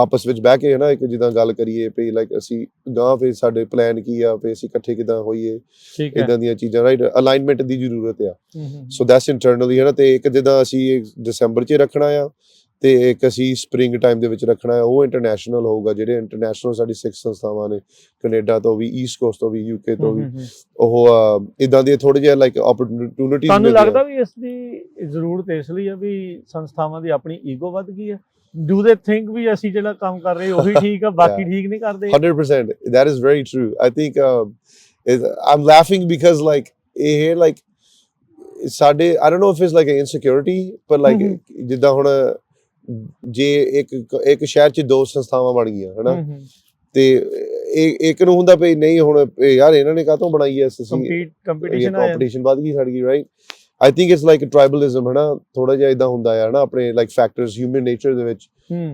ਆਪਸ ਵਿੱਚ ਬਹਿ ਕੇ ਹਨਾ ਇੱਕ ਜਿੱਦਾਂ ਗੱਲ ਕਰੀਏ ਵੀ ਲਾਈਕ ਅਸੀਂ ਗਾਂ ਫਿਰ ਸਾਡੇ ਪਲਾਨ ਕੀ ਆ, ਫਿਰ ਅਸੀਂ ਇਕੱਠੇ ਕਿੱਦਾਂ ਹੋਈਏ, ਇਦਾਂ ਦੀਆਂ ਚੀਜ਼ਾਂ, ਰਾਈਟ। ਅਲਾਈਨਮੈਂਟ ਦੀ ਜ਼ਰੂਰਤ ਆ, ਸੋ ਦੈਟਸ ਇੰਟਰਨਲੀ, ਹਨਾ। ਤੇ ਇੱਕ ਜਿੱਦਾਂ ਅਸੀਂ ਦਸੰਬਰ 'ਚ ਰੱਖਣਾ ਆ, ਤੇ ਇੱਕ ਅਸੀਂ ਸਪਰਿੰਗ ਟਾਈਮ ਦੇ ਵਿੱਚ ਰੱਖਣਾ ਹੈ, ਉਹ ਇੰਟਰਨੈਸ਼ਨਲ ਹੋਊਗਾ। ਜਿਹੜੇ ਇੰਟਰਨੈਸ਼ਨਲ ਸਾਡੀ ਸਿੱਖ ਸੰਸਥਾਵਾਂ ਨੇ, ਕੈਨੇਡਾ ਤੋਂ ਵੀ, ਈਸਟ ਕੋਸਟ ਤੋਂ ਵੀ, ਯੂਕੇ ਤੋਂ ਵੀ, ਉਹ ਇਦਾਂ ਦੇ ਥੋੜੇ ਜਿਹੇ ਲਾਈਕ ਓਪਰਚੁਨਿਟੀਜ਼। ਤੁਹਾਨੂੰ ਲੱਗਦਾ ਵੀ ਇਸ ਦੀ ਜ਼ਰੂਰਤ ਇਸ ਲਈ ਆ ਵੀ ਸੰਸਥਾਵਾਂ ਦੀ ਆਪਣੀ ਈਗੋ ਵੱਧ ਗਈ ਹੈ? ਡੂ ਦੇ ਥਿੰਕ ਵੀ ਅਸੀਂ ਜਿਹੜਾ ਕੰਮ ਕਰ ਰਹੇ ਉਹੀ ਠੀਕ ਆ, ਬਾਕੀ ਠੀਕ ਨਹੀਂ ਕਰਦੇ? 100% that is very true. I think I'm laughing because like ਇਹ like ਸਾਡੇ I don't know if it's like an insecurity, but like ਜਿੱਦਾਂ ਹੁਣ ਜੇ ਇੱਕ ਸ਼ਹਿਰ 'ਚ 2 ਸੰਸਥਾਵਾਂ ਬਣ ਗਈਆਂ, ਹਨਾ, ਤੇ ਇੱਕ ਨੂੰ ਹੁੰਦਾ ਪਈ ਨਹੀਂ ਹੁਣ ਯਾਰ ਇਹਨਾਂ ਨੇ ਕਾਹਤੋਂ ਬਣਾਈ ਐ, ਕੰਪੀਟੀਸ਼ਨ ਵੱਧ ਗਈ ਸਾਡੀ, right. I think it's like tribalism, ਹਨਾ, ਥੋੜਾ ਜਿਹਾ ਏਦਾਂ ਹੁੰਦਾ ਆ ਨਾ ਆਪਣੇ ਲਾਈਕ ਫੈਕਟਰਸ ਹਿਊਮਨ ਨੇਚਰ ਦੇ ਵਿੱਚ।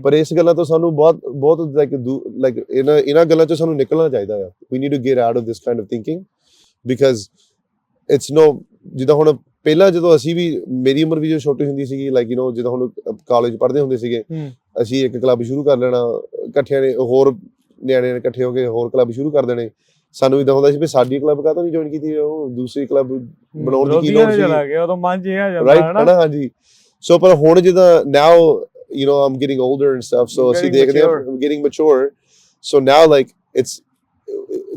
ਪਰ ਇਸ ਗੱਲਾਂ ਤੋਂ ਸਾਨੂੰ ਬਹੁਤ ਲਾਈਕ ਇਹਨਾਂ ਗੱਲਾਂ 'ਚੋਂ ਸਾਨੂੰ ਨਿਕਲਣਾ ਚਾਹੀਦਾ ਆ। We need to get out of this kind of thinking, because it's no, ਜਿੱਦਾਂ ਹੁਣ ਪਹਿਲਾਂ ਜਦੋਂ ਅਸੀਂ ਵੀ, ਮੇਰੀ ਉਮਰ ਵੀ ਜਦੋਂ ਛੋਟੀ ਹੁੰਦੀ ਸੀਗੀ, ਲਾਈਕ ਯੂ ਨੋ ਜਦੋਂ ਹੁਣ ਕਾਲਜ ਪੜ੍ਹਦੇ ਹੁੰਦੇ ਸੀਗੇ, ਅਸੀਂ ਇੱਕ ਕਲੱਬ ਸ਼ੁਰੂ ਕਰ ਲੈਣਾ ਇਕੱਠਿਆਂ ਨੇ, ਹੋਰ ਨਿਆਣਿਆਂ ਨੇ ਇਕੱਠੇ ਹੋ ਕੇ ਹੋਰ ਕਲੱਬ ਸ਼ੁਰੂ ਕਰ ਦੇਣੇ। ਸਾਨੂੰ ਇਦਾਂ ਹੁੰਦਾ ਸੀ ਵੀ ਸਾਡੀ ਕਲੱਬ ਕਾਹਤੋਂ ਨਹੀਂ ਜੁਆਇਨ ਕੀਤੀ, ਉਹ ਦੂਸਰੀ ਕਲੱਬ ਬਣਾਉਣ ਦੀ ਕੀ ਲੋੜ ਸੀ, ਰਾਈਟ, ਹਨਾ। ਹਾਂਜੀ, ਸੋ ਪਰ ਹੁਣ ਜਿੱਦਾਂ now you know I'm getting older and stuff, so ਅਸੀਂ ਦੇਖਦੇ ਹਾਂ getting mature, so now like it's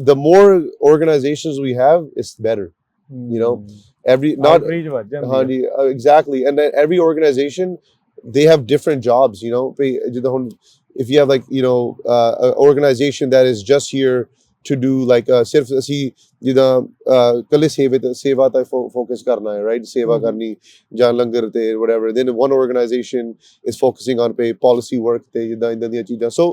the more organizations we have, it's better, you know. Exactly, and then every organization, they have different jobs, you know. If you have like you know an organization that is just here to do like sirf ਅਸੀਂ ਜਿੱਦਾਂ ਕੱਲੇ ਸੇਵਾ ਤੇ focus ਕਰਨਾ ਹੈ, right, ਸੇਵਾ ਕਰਨੀ ਜਾਂ ਲੰਗਰ ਤੇ whatever, then one organization is focusing on policy work ਤੇ ਜਿੱਦਾਂ ਇਦਾਂ ਦੀਆਂ ਚੀਜ਼ਾਂ। so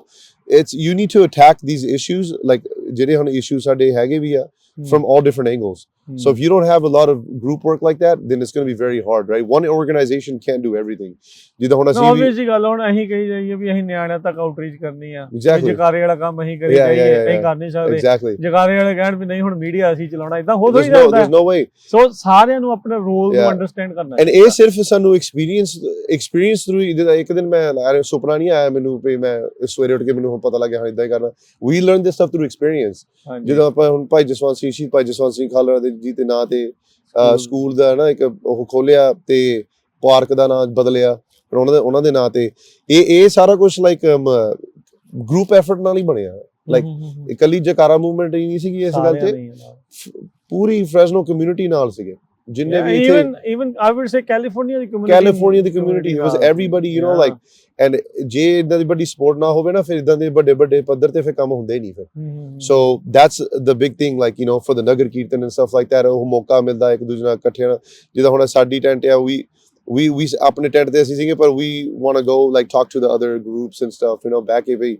it's you need to attack these issues, like ਜਿਹੜੇ ਹੁਣ issues ਸਾਡੇ ਹੈਗੇ ਵੀ ਆ, from all different angles. So if you don't have a lot of group work like that, then it's going to be very hard, right? One organization can't do everything. ਜਿੱਦਾਂ ਹੁਣ ਅਸੀਂ obviously ਗੱਲ ਹੁਣ ਅਸੀਂ ਕਹੀ ਜਾਈਏ ਵੀ ਅਸੀਂ ਨਿਆਣਿਆਂ ਤੱਕ ਆਊਟਰੀਚ ਕਰਨੀ ਆ, ਜਕਾਰੇ ਵਾਲਾ ਕੰਮ ਅਸੀਂ ਕਰੀ ਜਾਈਏ, ਅਸੀਂ ਕਰ ਨਹੀਂ ਸਕਦੇ। ਜਕਾਰੇ ਵਾਲੇ ਕਹਿਣ ਵੀ ਨਹੀਂ ਹੁਣ ਮੀਡੀਆ ਅਸੀਂ ਚਲਾਉਣਾ, ਇਦਾਂ ਹੋ ਨਹੀਂ ਸਕਦਾ। there's no way. So ਸਾਰਿਆਂ ਨੂੰ ਆਪਣੇ ਰੋਲ ਨੂੰ ਅੰਡਰਸਟੈਂਡ ਕਰਨਾ ਹੈ, and ਇਹ ਸਿਰਫ ਸਾਨੂੰ experience through ਇੱਕ ਦਿਨ ਮੈਂ ਸੁਪਨਾ ਨਹੀਂ ਆਇਆ ਮੈਨੂੰ ਵੀ ਮੈਂ ਸਵੇਰੇ ਉੱਠ ਕੇ ਮੈਨੂੰ ਹੁਣ ਪਤਾ ਲੱਗਿਆ ਹਾਂ ਇਦਾਂ ਹੀ ਕਰਨਾ। we learn this stuff through experience. ਜਦੋਂ ਆਪਾਂ ਹੁਣ ਭਾਈ ਜਸਵੰਤ ਸਿੰਘ, ਸ਼ਹੀਦ ਭਾਈ ਜਸਵੰਤ ਸਿੰਘ ਖਾਲੜਾ ਜੀ ਦੇ ਨਾਂ ਤੇ ਸਕੂਲ ਦਾ ਨਾ ਇੱਕ ਉਹ ਖੋਲਿਆ ਤੇ ਪਾਰਕ ਦਾ ਨਾਂ ਬਦਲਿਆ ਉਹਨਾਂ ਦੇ ਨਾਂ ਤੇ, ਇਹ ਸਾਰਾ ਕੁਛ ਲਾਈਕ ਗਰੁੱਪ ਐਫਰਟ ਨਾਲ ਹੀ ਬਣਿਆ। ਲਾਈਕ ਇਕੱਲੀ ਜਕਾਰਾ ਮੂਵਮੈਂਟ ਹੀ ਨਹੀਂ ਸੀਗੀ ਇਸ ਗੱਲ ਤੇ, ਪੂਰੀ ਫ੍ਰੈਜ਼ਨੋ ਕਮਿਊਨਿਟੀ ਨਾਲ ਸੀਗੇ ਜਿੰਨੇ ਵੀ even I would say California the community was everybody, you know, like, and ਜੇ ਇਦਾਂ ਦੀ ਵੱਡੀ ਸਪੋਰਟ ਨਾ ਹੋਵੇ ਨਾ, ਫਿਰ ਇਦਾਂ ਦੇ ਵੱਡੇ ਪੱਧਰ ਤੇ ਫਿਰ ਕੰਮ ਹੁੰਦੇ ਹੀ ਨਹੀਂ ਫਿਰ। so that's the big thing, like you know, for the Nagar kirtan and stuff like that, ਉਹ ਮੌਕਾ ਮਿਲਦਾ ਇੱਕ ਦੂਜੇ ਨਾਲ ਇਕੱਠਿਆਂ, ਜਿੱਦਾਂ ਹੁਣ ਸਾਡੀ ਟੈਂਟ ਆ, we ਆਪਣੇ ਟੈਂਟ ਤੇ ਅਸੀਂ ਸੀਗੇ, ਪਰ we want to go like talk to the other groups and stuff, you know, back ਕੇ ਵੀ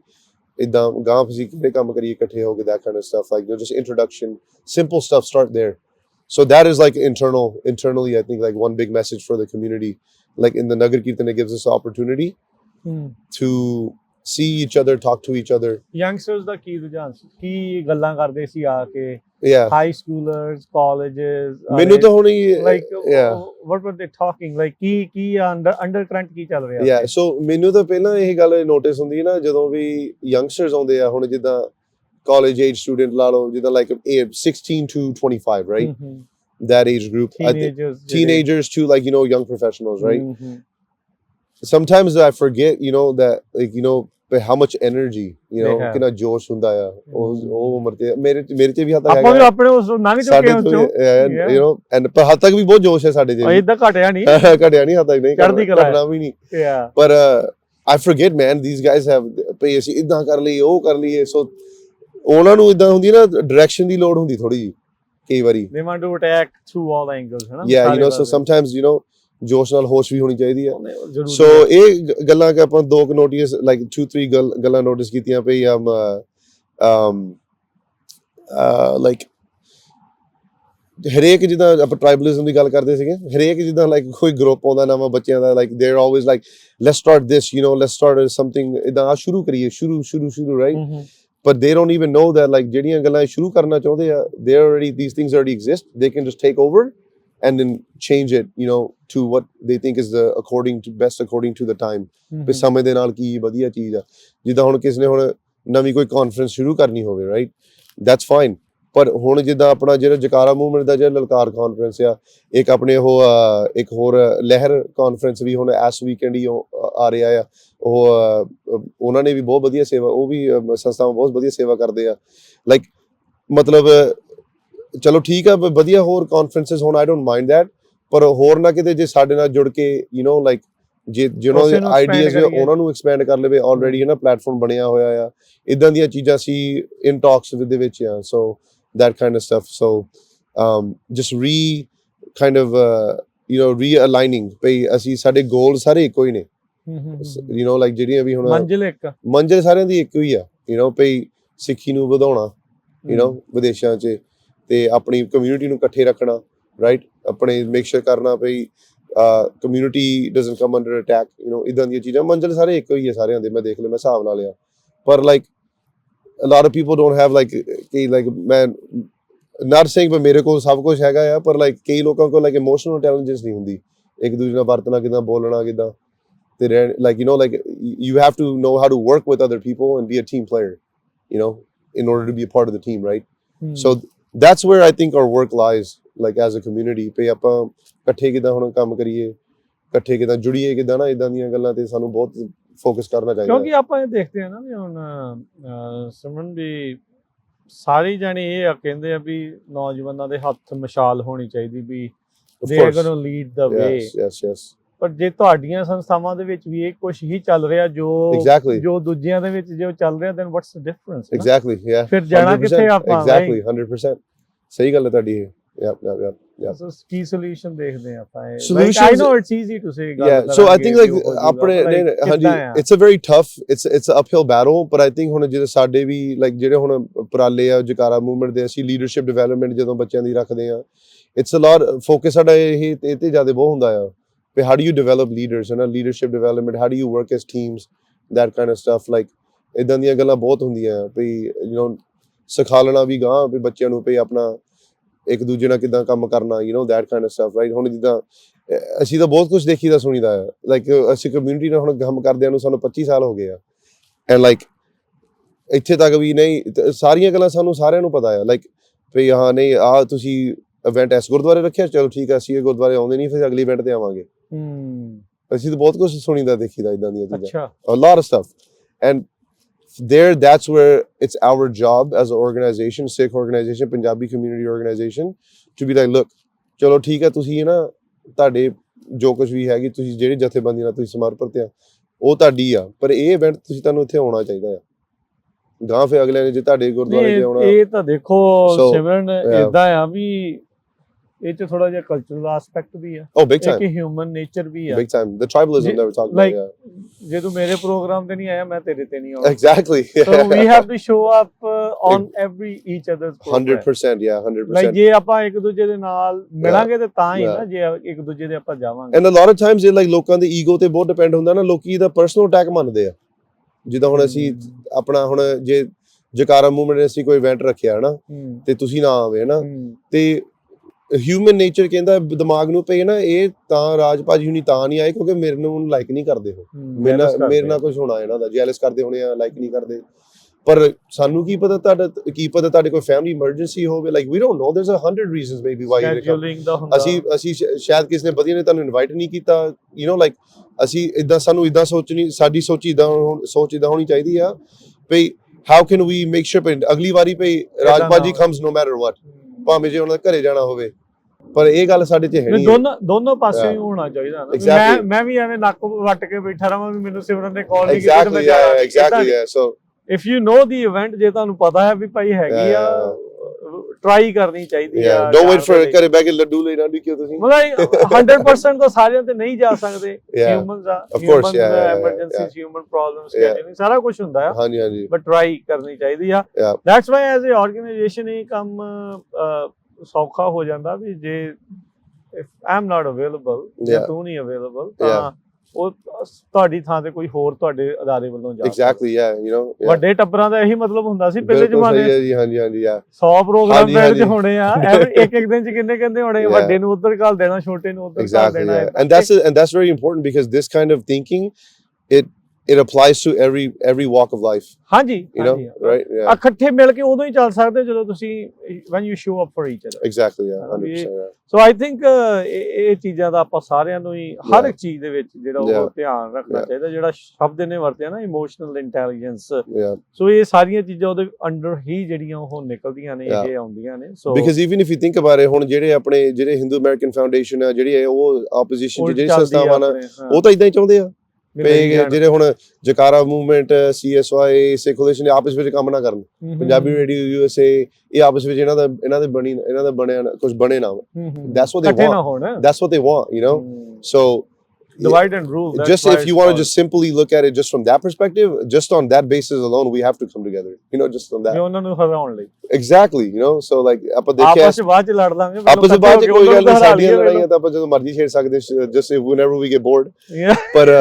ਇਦਾਂ ਗਾਂਹ ਅਸੀਂ ਕਿਹੜੇ ਕੰਮ ਕਰੀਏ ਇਕੱਠੇ ਹੋ ਕੇ, that kind of stuff, like just introduction, simple stuff start there. So that is like internally, I think, like one big message for the community. Like in the Nagar Kirtan, it gives us the opportunity to see each other, talk to each other. Youngsters ਦਾ ਕੀ ਰੁਝਾਨ ਸੀ, ਕੀ ਗੱਲਾਂ ਕਰਦੇ ਸੀ ਆ ਕੇ, Yeah. ਹਾਈ ਸਕੂਲਰਸ, ਕਾਲਜਸ, ਮੈਨੂੰ ਤਾਂ ਹੁਣ like yeah. what were they talking, like ਕੀ ਅੰਡਰ ਕਰੰਟ ਕੀ ਚੱਲ ਰਿਹਾ Yeah, so ਮੈਨੂੰ ਤਾਂ ਪਹਿਲਾਂ ਇਹ ਗੱਲ ਨੋਟਿਸ ਹੁੰਦੀ ਹੈ ਨਾ, ਜਦੋਂ ਵੀ ਯੰਗਸਟਰਸ ਆਉਂਦੇ ਆ, ਹੁਣ ਜਿੱਦਾਂ ਕਾਲਜ ਏਜ ਸਟੂਡੈਂਟ ਲਾ ਲਓ, ਜਿੱਦਾਂ like 16 to 25, right? That age group. Teenagers too, like, you know, young professionals, right? Sometimes I forget, you know, that, like, you know, how much energy, you know, ਕਿੰਨਾ ਜੋਸ਼ ਹੁੰਦਾ ਆ ਉਹ ਉਮਰ ਤੇ। ਮੇਰੇ ਤੇ ਵੀ ਹੱਦ ਤੱਕ ਆਪਾਂ ਵੀ ਆਪਣੇ ਉਸ ਲੰਘ ਚੁੱਕੇ ਹਾਂ ਚੋਂ, you know, and ਪਰ ਹੱਦ ਤੱਕ ਵੀ ਬਹੁਤ ਜੋਸ਼ ਹੈ ਸਾਡੇ ਚ, ਇਦਾਂ ਘਟਿਆ ਨਹੀਂ ਘਟਿਆ ਨਹੀਂ, ਹੱਦ ਤੱਕ ਨਹੀਂ, ਚੜ੍ਹਦੀ ਕਲਾ ਘਟਣਾ ਵੀ ਨਹੀਂ। ਪਰ I forget, man, these guys have ਭਈ ਅਸੀਂ ਇਦਾਂ ਕਰ ਲਈਏ, ਉਹ ਕਰ ਲਈਏ, ਸੋ ਉਹਨਾਂ ਨੂੰ ਇਦਾਂ ਹੁੰਦੀ ਨਾ, ਡਾਇਰੈਕਸ਼ਨ ਦੀ ਲੋੜ ਹੁੰਦੀ ਥੋੜੀ ਜਿਹੀ ਕਈ ਵਾਰੀ। they want to attack through all angles, ਹੈ ਨਾ? Yeah, you know, so sometimes, you know, ਜੋਸ਼ ਨਾਲ ਹੋਸ਼ ਵੀ ਹੋਣੀ ਚਾਹੀਦੀ ਹੈ। ਜ਼ਰੂਰੀ ਸੋ ਇਹ ਗੱਲਾਂ ਕਿ ਆਪਾਂ ਦੋ ਨੋਟਿਸ, ਲਾਈਕ 2-3 ਗੱਲਾਂ ਨੋਟਿਸ ਕੀਤੀਆਂ ਪਈ ਲਾਈਕ ਹਰੇਕ, ਜਿੱਦਾਂ ਆਪਾਂ ਟ੍ਰਾਈਬਲਿਜ਼ਮ ਦੀ ਗੱਲ ਕਰਦੇ ਸੀਗੇ, ਹਰੇਕ ਜਿੱਦਾਂ ਲਾਈਕ ਕੋਈ ਗਰੁੱਪ ਆਉਂਦਾ ਨਵਾਂ ਬੱਚਿਆਂ ਦਾ, like they are always like let's start this, you know, let's start something, ਇਦਾਂ ਆ ਸ਼ੁਰੂ ਕਰੀਏ, ਸ਼ੁਰੂ right? but they don't even know that, like, ਜਿਹੜੀਆਂ ਗੱਲਾਂ ਸ਼ੁਰੂ ਕਰਨਾ ਚਾਹੁੰਦੇ ਆ, they already, these things already exist, they can just take over and then change it, you know, to what they think is the best according to the time, ਵੀ ਸਮੇਂ ਦੇ ਨਾਲ ਕੀ ਵਧੀਆ ਚੀਜ਼ ਆ। ਜਿੱਦਾਂ ਹੁਣ ਕਿਸੇ ਨੇ ਹੁਣ ਨਵੀਂ ਕੋਈ ਕਾਨਫਰੰਸ ਸ਼ੁਰੂ ਕਰਨੀ ਹੋਵੇ, ਰਾਈਟ, that's fine, ਪਰ ਹੁਣ ਜਿੱਦਾਂ ਆਪਣਾ ਜਿਹੜਾ ਜਕਾਰਾ ਮੂਵਮੈਂਟ ਦਾ ਜਿਹੜਾ ਲਲਕਾਰ ਕਾਨਫਰੰਸ ਆ, ਇੱਕ ਆਪਣੇ ਉਹ ਇੱਕ ਹੋਰ ਲਹਿਰ ਕਾਨਫਰੰਸ ਵੀ ਹੁਣ ਇਸ ਵੀਕਐਂਡ ਹੀ ਆ ਰਿਹਾ ਆ, ਉਹਨਾਂ ਨੇ ਵੀ ਬਹੁਤ ਵਧੀਆ ਸੇਵਾ, ਉਹ ਵੀ ਸੰਸਥਾਵਾਂ ਬਹੁਤ ਵਧੀਆ ਸੇਵਾ ਕਰਦੇ ਆ, ਲਾਈਕ ਮਤਲਬ ਚਲੋ ਠੀਕ ਆ, ਵਧੀਆ ਹੋਰ ਕਾਨਫਰੰਸਿਸ ਹੋਣ, ਆਈ ਡੋਂਟ ਮਾਈਂਡ ਦੈਟ, ਪਰ ਹੋਰ ਨਾ ਕਿਤੇ ਜੇ ਸਾਡੇ ਨਾਲ ਜੁੜ ਕੇ, ਯੂ ਨੋ, ਲਾਈਕ ਜੇ ਜਿਹਨਾਂ ਦੇ ਆਈਡੀਆਜ਼ ਨੇ ਉਹਨਾਂ ਨੂੰ ਐਕਸਪੈਂਡ ਕਰ ਲਵੇ, ਆਲਰੇਡੀ ਹੈ ਨਾ ਪਲੇਟਫਾਰਮ ਬਣਿਆ ਹੋਇਆ ਆ, ਇਦਾਂ ਦੀਆਂ ਚੀਜ਼ਾਂ ਸੀ ਇਨ ਟਾਕਸ ਦੇ ਵਿੱਚ ਆ, ਸੋ that kind of stuff, so just realigning, ਭਈ ਅਸੀਂ ਸਾਡੇ ਗੋਲ ਸਾਰੇ ਇੱਕੋ ਹੀ ਨੇ, you know, like ਜਿਹੜੀਆਂ ਵੀ ਹੁਣ ਮੰਜ਼ਿਲ ਸਾਰਿਆਂ ਦੀ ਇੱਕੋ ਹੀ ਆ, you know, ਭਈ ਸਿੱਖੀ ਨੂੰ ਵਧਾਉਣਾ, you know, ਵਿਦੇਸ਼ਾਂ 'ਚ, ਤੇ ਆਪਣੀ ਕਮਿਊਨਿਟੀ ਨੂੰ ਇਕੱਠੇ ਰੱਖਣਾ, ਰਾਈਟ, ਆਪਣੇ ਮੇਕ ਸ਼ੋਰ ਕਰਨਾ ਭਈ community doesn't come under attack, you know, ਇਦਾਂ ਦੀਆਂ ਚੀਜ਼ਾਂ। ਮੰਜ਼ਿਲ ਸਾਰੇ ਇੱਕੋ ਹੀ ਆ ਸਾਰਿਆਂ ਦੇ, ਮੈਂ ਦੇਖ ਲਿਆ, ਮੈਂ ਹਿਸਾਬ ਲਾ ਲਿਆ, ਪਰ like a lot of people don't have like man, not saying but ਮੇਰੇ ਕੋਲ ਸਭ ਕੁਝ ਹੈਗਾ ਆ, ਪਰ ਲਾਈਕ ਕਈ ਲੋਕਾਂ ਕੋਲ ਲਾਈਕ ਇਮੋਸ਼ਨਲ ਇੰਟੈਲੀਜੈਂਸ ਨਹੀਂ ਹੁੰਦੀ, ਇੱਕ ਦੂਜੇ ਨਾਲ ਵਰਤਣਾ ਕਿੱਦਾਂ, ਬੋਲਣਾ ਕਿੱਦਾਂ, ਤੇ like, you know, like you have to know how to work with other people and be a team player, you know, in order to be a part of the team, right? So that's where I think our work lies, like as a community, ਪਈ ਆਪਾਂ ਇਕੱਠੇ ਕਿੱਦਾਂ ਹੁਣ ਕੰਮ ਕਰੀਏ, ਇਕੱਠੇ ਕਿੱਦਾਂ ਜੁੜੀਏ, ਕਿੱਦਾਂ ਨਾ ਇਦਾਂ ਦੀਆਂ ਗੱਲਾਂ ਤੇ ਸਾਨੂੰ ਬਹੁਤ ਫੋਕਸ ਕਰਨਾ ਚਾਹੀਦਾ, ਕਿਉਂਕਿ ਆਪਾਂ ਇਹ ਦੇਖਦੇ ਆ ਨਾ ਵੀ ਹੁਣ ਸਿਮਰਨ ਵੀ ਸਾਰੇ ਜਾਣੇ ਇਹ ਕਹਿੰਦੇ ਆ ਵੀ ਨੌਜਵਾਨਾਂ ਦੇ ਹੱਥ ਮਸ਼ਾਲ ਹੋਣੀ ਚਾਹੀਦੀ, ਵੀ they are going to lead the way, yes, ਪਰ ਜੇ ਤੁਹਾਡੀਆਂ ਸੰਸਥਾਵਾਂ ਦੇ ਵਿੱਚ ਵੀ ਇਹ ਕੁਝ ਹੀ ਚੱਲ ਰਿਹਾ ਜੋ ਦੂਜਿਆਂ ਦੇ ਵਿੱਚ ਜੋ ਚੱਲ ਰਿਹਾ, then what's the difference? Exactly, yeah, ਫਿਰ ਜਾਣਾ ਕਿੱਥੇ ਆਪਾਂ? Exactly, 100% ਸਹੀ ਗੱਲ ਹੈ ਤੁਹਾਡੀ ਇਹ। Yeah. So key solution ਦੇਖਦੇ ਆ ਆਪਾਂ। Solutions, like, I know it's easy to say, yeah, so I think like ਆਪਣੇ it's a very tough, it's an uphill battle, but I think ਹੁਣ ਜਿਹੜੇ ਸਾਡੇ ਵੀ like ਜਿਹੜੇ ਹੁਣ ਉਪਰਾਲੇ ਆ ਜਕਾਰਾ ਮੂਵਮੈਂਟ ਦੇ, ਅਸੀਂ ਲੀਡਰਸ਼ਿਪ ਡਿਵੈਲਪਮੈਂਟ ਜਦੋਂ ਬੱਚਿਆਂ ਦੀ ਰੱਖਦੇ ਆ, it's a lot focus ਸਾਡਾ ਇਹ ਤੇ ਜ਼ਿਆਦਾ ਬਹੁਤ ਹੁੰਦਾ ਆ, ਵੀ how do you develop leaders, and leadership development, how do you work as teams, that kind of stuff, like ਇਦਾਂ ਦੀਆਂ ਗੱਲਾਂ ਬਹੁਤ ਹੁੰਦੀਆਂ, ਵੀ you know, ਸਿਖਾ ਲੈਣਾ ਵੀ ਗਾਂ ਵੀ ਬੱਚਿਆਂ ਨੂੰ ਵੀ ਆਪਣਾ ਇੱਕ ਦੂਜੇ ਨਾਲ ਕਿੱਦਾਂ ਕੰਮ ਕਰਨਾ, you know, that kind of stuff, right? ਹੁਣ ਜਿੱਦਾਂ ਅਸੀਂ ਤਾਂ ਬਹੁਤ ਕੁਝ ਦੇਖੀਦਾ ਸੁਣੀਦਾ ਹੈ, ਲਾਈਕ ਅਸੀਂ ਕਮਿਊਨਿਟੀ ਨਾਲ ਹੁਣ ਕੰਮ ਕਰਦਿਆਂ ਨੂੰ ਸਾਨੂੰ 25 ਸਾਲ ਹੋ ਗਏ ਆ, ਐਂਡ ਲਾਈਕ ਇੱਥੇ ਤੱਕ ਵੀ ਨਹੀਂ, ਸਾਰੀਆਂ ਗੱਲਾਂ ਸਾਨੂੰ ਸਾਰਿਆਂ ਨੂੰ ਪਤਾ ਆ, ਲਾਈਕ ਵੀ ਹਾਂ ਨਹੀਂ ਆਹ ਤੁਸੀਂ ਇਵੈਂਟ ਇਸ ਗੁਰਦੁਆਰੇ ਰੱਖਿਆ, ਚਲੋ ਠੀਕ ਆ, ਅਸੀਂ ਇਹ ਗੁਰਦੁਆਰੇ ਆਉਂਦੇ ਨਹੀਂ, ਫਿਰ ਅਗਲੀ ਇਵੈਂਟ ਤੇ ਆਵਾਂਗੇ। ਅਸੀਂ ਤਾਂ ਬਹੁਤ ਕੁਝ ਸੁਣੀਦਾ ਦੇਖੀਦਾ ਇਦਾਂ ਦੀਆਂ ਚੀਜ਼ਾਂ, a lot of stuff, and there, that's where it's our job as an organization, Sikh organization, Punjabi community organization, to be like, look, ਚਲੋ ਠੀਕ ਹੈ, ਤੁਸੀਂ ਨਾ ਤੁਹਾਡੇ ਜੋ ਕੁਝ ਵੀ ਹੈਗੀ, ਤੁਸੀਂ ਜਿਹੜੀ ਜਥੇਬੰਦੀ ਨਾਲ ਤੁਸੀਂ ਸਮਰਪਿਤ ਆ, ਉਹ ਤੁਹਾਡੀ ਆ, ਪਰ ਇਹ ਇਵੈਂਟ ਤੁਹਾਨੂੰ ਇੱਥੇ ਆਉਣਾ ਚਾਹੀਦਾ ਆ, ਗਾਂ ਫਿਰ ਅਗਲੇ ਨੇ ਜੇ ਤੁਹਾਡੇ ਗੁਰਦੁਆਰੇ ਤੇ ਆਉਣਾ। ਇਹ ਤਾਂ ਦੇਖੋ ਸਿਮਰਨ ਇਦਾਂ ਆ ਵੀ ਇਹ ਚ ਥੋੜਾ ਜਿਹਾ ਕਲਚਰਲ ਐਸਪੈਕਟ ਵੀ ਆ, oh big time, ਇੱਕ ਹਿਊਮਨ ਨੇਚਰ ਵੀ ਆ, big time, the tribalism that we're talking about, yeah, ਜੇ ਤੂੰ ਮੇਰੇ ਪ੍ਰੋਗਰਾਮ ਤੇ ਨਹੀਂ ਆਇਆ, ਮੈਂ ਤੇਰੇ ਤੇ ਨਹੀਂ ਆਉਣਾ, exactly, so we have to show up on each other's program, 100%, yeah, 100%, like ਜੇ ਆਪਾਂ ਇੱਕ ਦੂਜੇ ਦੇ ਨਾਲ ਮਿਲਾਂਗੇ ਤੇ ਤਾਂ ਹੀ ਨਾ, ਜੇ ਇੱਕ ਦੂਜੇ ਦੇ ਆਪਾਂ ਜਾਵਾਂਗੇ। and a lot of times ਇਹ like ਲੋਕਾਂ ਦੇ ਈਗੋ ਤੇ ਬਹੁਤ ਡਿਪੈਂਡ ਹੁੰਦਾ ਨਾ, ਲੋਕੀ ਦਾ ਪਰਸਨਲ ਅਟੈਕ ਮੰਨਦੇ ਆ, ਜਿੱਦਾਂ ਹੁਣ ਅਸੀਂ ਆਪਣਾ ਹੁਣ ਜੇ ਜਕਾਰਾ ਮੂਵਮੈਂਟ ਅਸੀਂ ਕੋਈ ਇਵੈਂਟ ਰੱਖਿਆ ਹਨਾ ਤੇ ਤੁਸੀਂ ਨਾ ਆਵੇ ਹਨਾ ਤੇ ਹਿਊਮਨ ਨੇਚਰ ਕਹਿੰਦਾ ਦਿਮਾਗ ਨੂੰ ਪਈ ਨਾ ਇਹ ਤਾਂ ਰਾਜ ਭਾਜੀ ਹੁਣੀ ਤਾਂ ਨਹੀਂ ਆਏ ਕਿਉਂਕਿ ਮੇਰੇ ਨੂੰ ਲਾਈਕ ਨਹੀਂ ਕਰਦੇ ਹੋ ਮੇਰੇ ਨਾਲ ਕੁਝ ਹੋਣਾ ਇਹਨਾਂ ਦਾ ਜੈਲਸ ਕਰਦੇ ਹੋਣੇ ਆ ਲਾਈਕ ਨਹੀਂ ਕਰਦੇ ਪਰ ਸਾਨੂੰ ਕੀ ਪਤਾ ਤੁਹਾਡੇ ਕੋਈ ਫੈਮਿਲੀ ਇਮਰਜੈਂਸੀ ਹੋਵੇ like we don't know there's 100 reasons maybe why ਅਸੀਂ ਸ਼ਾਇਦ ਕਿਸੇ ਨੇ ਵਧੀਆ ਨੇ ਤੁਹਾਨੂੰ ਇਨਵਾਈਟ ਨਹੀਂ ਕੀਤਾ ਯੂ نو ਲਾਈਕ ਅਸੀਂ ਇਦਾਂ ਸਾਨੂੰ ਇਦਾਂ ਸੋਚਣੀ ਸਾਡੀ ਸੋਚ ਇਦਾਂ ਹੋਣੀ ਚਾਹੀਦੀ ਆ ਭਈ how can we make sure ਅਗਲੀ ਵਾਰੀ ਭਈ ਰਾਜ ਭਾਜੀ ਕਮਸ ਨੋ ਮੈਟਰ ਵਾਟ ਭਾਵੇਂ ਜੇ ਉਹਨਾਂ ਦੇ ਘਰੇ ਜਾਣਾ ਹੋਵੇ ਪਰ ਇਹ ਗੱਲ ਸਾਡੇ 'ਚ ਹੈ ਨਹੀਂ ਦੋਨੋਂ ਪਾਸੇ ਹੀ ਹੋਣਾ ਚਾਹੀਦਾ ਨਾ ਮੈਂ ਵੀ ਐਵੇਂ ਨੱਕ ਵੱਟ ਕੇ ਬੈਠਾ ਰਵਾਂ ਵੀ ਮੈਨੂੰ ਸਿਮਰਨ ਨੇ ਕਾਲ ਨਹੀਂ ਕੀਤੀ ਮੈਂ exactly so if you know the event ਜੇ ਤੁਹਾਨੂੰ ਪਤਾ ਹੈ ਵੀ ਭਾਈ ਹੈਗੀ ਆ ਟਰਾਈ ਕਰਨੀ ਚਾਹੀਦੀ ਆ ਡੋਨਟ ਵੇਟ ਫॉर ਘਰੇ ਬੈ ਕੇ ਲੱਡੂ ਲੈਣਾ ਵੀ ਕਿਉਂ ਤੁਸੀਂ ਮਤਲਬ 100% ਤਾਂ ਸਾਰਿਆਂ ਤੇ ਨਹੀਂ ਜਾ ਸਕਦੇ ਹਿਊਮਨਸ ਆ ਐਮਰਜੈਂਸੀਜ਼ ਹਿਊਮਨ ਪ੍ਰੋਬਲਮਸ ਕੈਟਰਿੰਗ ਸਾਰਾ ਕੁਝ ਹੁੰਦਾ ਆ ਹਾਂਜੀ ਬਟ ਟਰਾਈ ਕਰਨੀ ਚਾਹੀਦੀ ਆ that's why as a organization ਇਹ ਕੰਮ ਸੌਖਾ ਹੋ ਜਾਂਦਾ ਵੀ ਜੇ if I am not available ਜੇ ਤੂੰ ਨਹੀਂ ਅਵੇਲੇਬਲ ਤਾਂ ਉਹ ਤੁਹਾਡੀ ਥਾਂ ਤੇ ਕੋਈ ਹੋਰ ਤੁਹਾਡੇ ਅਦਾਰੇ ਵੱਲੋਂ ਜਾ ਐਗਜ਼ੈਕਟਲੀ ਯੂ نو ਵੱਡੇ ਟੱਬਰਾਂ ਦਾ ਇਹੀ ਮਤਲਬ ਹੁੰਦਾ ਸੀ ਪਹਿਲੇ ਜ਼ਮਾਨੇ ਜੀ ਹਾਂਜੀ 100 ਪ੍ਰੋਗਰਾਮ ਮੈਚ ਹੋਣੇ ਆ ਇੱਕ ਦਿਨ ਚ ਕਿੰਨੇ ਹੋਣੇ ਵੱਡੇ ਨੂੰ ਉੱਧਰ ਘੱਲ ਦੇਣਾ ਛੋਟੇ ਨੂੰ ਉੱਧਰ ਘੱਲ ਦੇਣਾ and that's very important because this kind of thinking it applies to every walk of life ਹਾਂਜੀ you know right ਇਕੱਠੇ ਮਿਲ ਕੇ ਉਦੋਂ ਹੀ ਚੱਲ ਸਕਦੇ ਜਦੋਂ ਤੁਸੀਂ when you show up for each other exactly 100% so I think ਇਹ ਚੀਜ਼ਾਂ ਦਾ ਆਪਾਂ ਸਾਰਿਆਂ ਨੂੰ ਹੀ ਹਰ ਇੱਕ ਚੀਜ਼ ਦੇ ਵਿੱਚ ਜਿਹੜਾ ਉਹ ਧਿਆਨ ਰੱਖਣਾ ਚਾਹੀਦਾ ਜਿਹੜਾ ਸ਼ਬਦ ਨੇ ਵਰਤਿਆ ਨਾ ਇਮੋਸ਼ਨਲ ਇੰਟੈਲੀਜੈਂਸ ਸੋ ਇਹ ਸਾਰੀਆਂ ਚੀਜ਼ਾਂ ਉਹਦੇ ਅੰਡਰ ਹੀ ਜਿਹੜੀਆਂ ਉਹ ਨਿਕਲਦੀਆਂ ਨੇ ਇਹ ਆਉਂਦੀਆਂ ਨੇ ਸੋ because even if you think about it ਹੁਣ ਜਿਹੜੇ ਹਿੰਦੂ ਅਮਰੀਕਨ ਫਾਊਂਡੇਸ਼ਨ ਆ ਜਿਹੜੀ ਉਹ ਆਪੋਜੀਸ਼ਨ ਜਿਹੜੀ ਸੰਸਥਾਵਾਂ ਨੇ ਉਹ ਤਾਂ ਇਦਾਂ ਹੀ ਚਾਹੁੰਦੇ ਆ ਜਿਹੜੇ ਹੁਣ ਜਕਾਰਾ ਮੂਵਮੈਂਟ CSY ਸਿੱਖ ਕੋਲੀਸ਼ਨ ਆਪਸ ਵਿੱਚ ਕੰਮ ਨਾ ਕਰਨ ਪੰਜਾਬੀ ਰੇਡੀਓ USA ਇਹ ਆਪਸ ਵਿੱਚ ਇਹਨਾਂ ਦਾ ਬਣਿਆ ਕੁਝ ਬਣੇ ਨਾ that's what they want you know so divide and rule just if you want to just simply look at it just from that perspective just on that basis alone we have to come together you know just on that ਉਹਨਾਂ ਨੂੰ ਹਰਾਉਣ ਲਈ exactly you know so like ਆਪਾਂ ਦੇਖਿਆ ਆਪਸ ਵਿੱਚ ਬਾਅਦ ਚ ਲੜ ਲਾਂਗੇ ਆਪਸ ਵਿੱਚ ਬਾਅਦ ਚ ਕੋਈ ਗੱਲ ਨਹੀਂ ਸਾਡੀਆਂ ਲੜਾਈਆਂ ਤਾਂ ਆਪਾਂ ਜਦੋਂ ਮਰਜ਼ੀ ਛੇੜ ਸਕਦੇ just whenever we get bored ਪਰ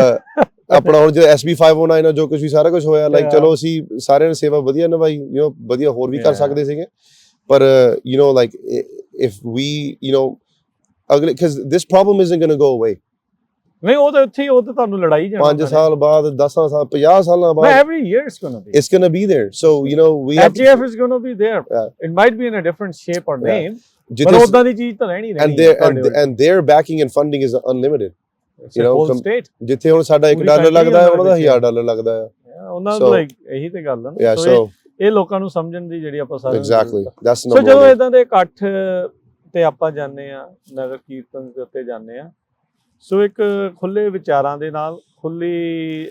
ਆਪਣਾ ਹੁਣ ਜੇ SB509 ਜੋ ਕੁਝ ਵੀ ਸਾਰਾ ਕੁਝ ਹੋਇਆ ਲਾਈਕ ਚਲੋ ਅਸੀਂ ਸਾਰਿਆਂ ਨੇ ਸੇਵਾ ਵਧੀਆ ਨਿਭਾਈ ਯੂ نو ਵਧੀਆ ਹੋਰ ਵੀ ਕਰ ਸਕਦੇ ਸੀਗੇ ਪਰ you know like if we you know ਅਗਲੇ because this problem isn't going to go away ਨਹੀਂ ਉਹ ਤਾਂ ਇੱਥੇ ਉਹ ਤਾਂ ਤੁਹਾਨੂੰ ਲੜਾਈ ਜਾਣਾ 5 ਸਾਲ ਬਾਅਦ 10 ਸਾਲ 50 ਸਾਲਾਂ ਬਾਅਦ every year it's going to be there so you know we have HGF is going to be there it might be in a different shape or name but ਉਦਾਂ ਦੀ ਚੀਜ਼ ਤਾਂ ਰਹਿਣੀ and their backing and funding is unlimited you know ਜਿੱਥੇ ਹੁਣ ਸਾਡਾ $1 ਲੱਗਦਾ ਹੈ ਉਹਨਾਂ ਦਾ $1000 ਲੱਗਦਾ ਹੈ ਉਹਨਾਂ ਦਾ ਲਾਈਕ ਇਹੀ ਤੇ ਗੱਲ ਹੈ so ਇਹ ਲੋਕਾਂ ਨੂੰ ਸਮਝਣ ਦੀ ਜਿਹੜੀ ਆਪਾਂ ਸਾਰੇ exactly that's so ਜਦੋਂ ਇਦਾਂ ਦੇ ਇਕੱਠ ਤੇ ਆਪਾਂ ਜਾਂਦੇ ਆ ਨਗਰ ਕੀਰਤਨ ਦੇ ਉੱਤੇ ਜਾਂਦੇ ਆ ਸੋ ਇੱਕ ਖੁੱਲੇ ਵਿਚਾਰਾਂ ਦੇ ਨਾਲ ਖੁੱਲੀ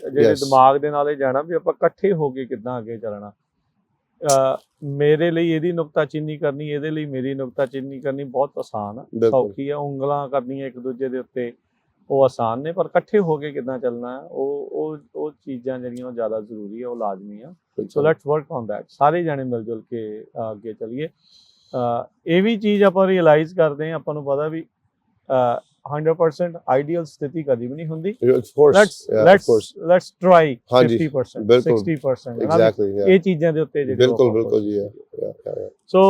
ਜਿਹੜੇ ਦਿਮਾਗ ਦੇ ਨਾਲ ਇਹ ਜਾਣਾ ਵੀ ਆਪਾਂ ਇਕੱਠੇ ਹੋ ਕੇ ਕਿੱਦਾਂ ਅੱਗੇ ਚੱਲਣਾ ਮੇਰੇ ਲਈ ਇਹਦੀ ਨੁਕਤਾਚੀਨੀ ਕਰਨੀ ਇਹਦੇ ਲਈ ਮੇਰੀ ਨੁਕਤਾਚੀਨੀ ਕਰਨੀ ਬਹੁਤ ਆਸਾਨ ਆ ਸੌਖੀ ਆ ਉਂਗਲਾਂ ਕਰਨੀਆਂ ਇੱਕ ਦੂਜੇ ਦੇ ਉੱਤੇ ਉਹ ਆਸਾਨ ਨੇ ਪਰ ਇਕੱਠੇ ਹੋ ਕੇ ਕਿੱਦਾਂ ਚੱਲਣਾ ਹੈ ਉਹ ਚੀਜ਼ਾਂ ਜਿਹੜੀਆਂ ਉਹ ਜ਼ਿਆਦਾ ਜ਼ਰੂਰੀ ਆ ਉਹ ਲਾਜ਼ਮੀ ਆ so let's work on that ਸਾਰੇ ਜਾਣੇ ਮਿਲ ਜੁਲ ਕੇ ਅੱਗੇ ਚੱਲੀਏ ਇਹ ਵੀ ਚੀਜ਼ ਆਪਾਂ ਰਿਅਲਾਈਜ਼ ਕਰਦੇ ਆ ਆਪਾਂ ਨੂੰ ਪਤਾ ਵੀ 100% ਆਈਡੀਅਲ ਸਥਿਤੀ ਕਦੀ ਵੀ ਨਹੀਂ ਹੁੰਦੀ let's try 50% 60% exactly ਇਹ ਚੀਜ਼ਾਂ ਦੇ ਉੱਤੇ ਜਿਹੜੇ ਬਿਲਕੁਲ ਜੀ ਸੋ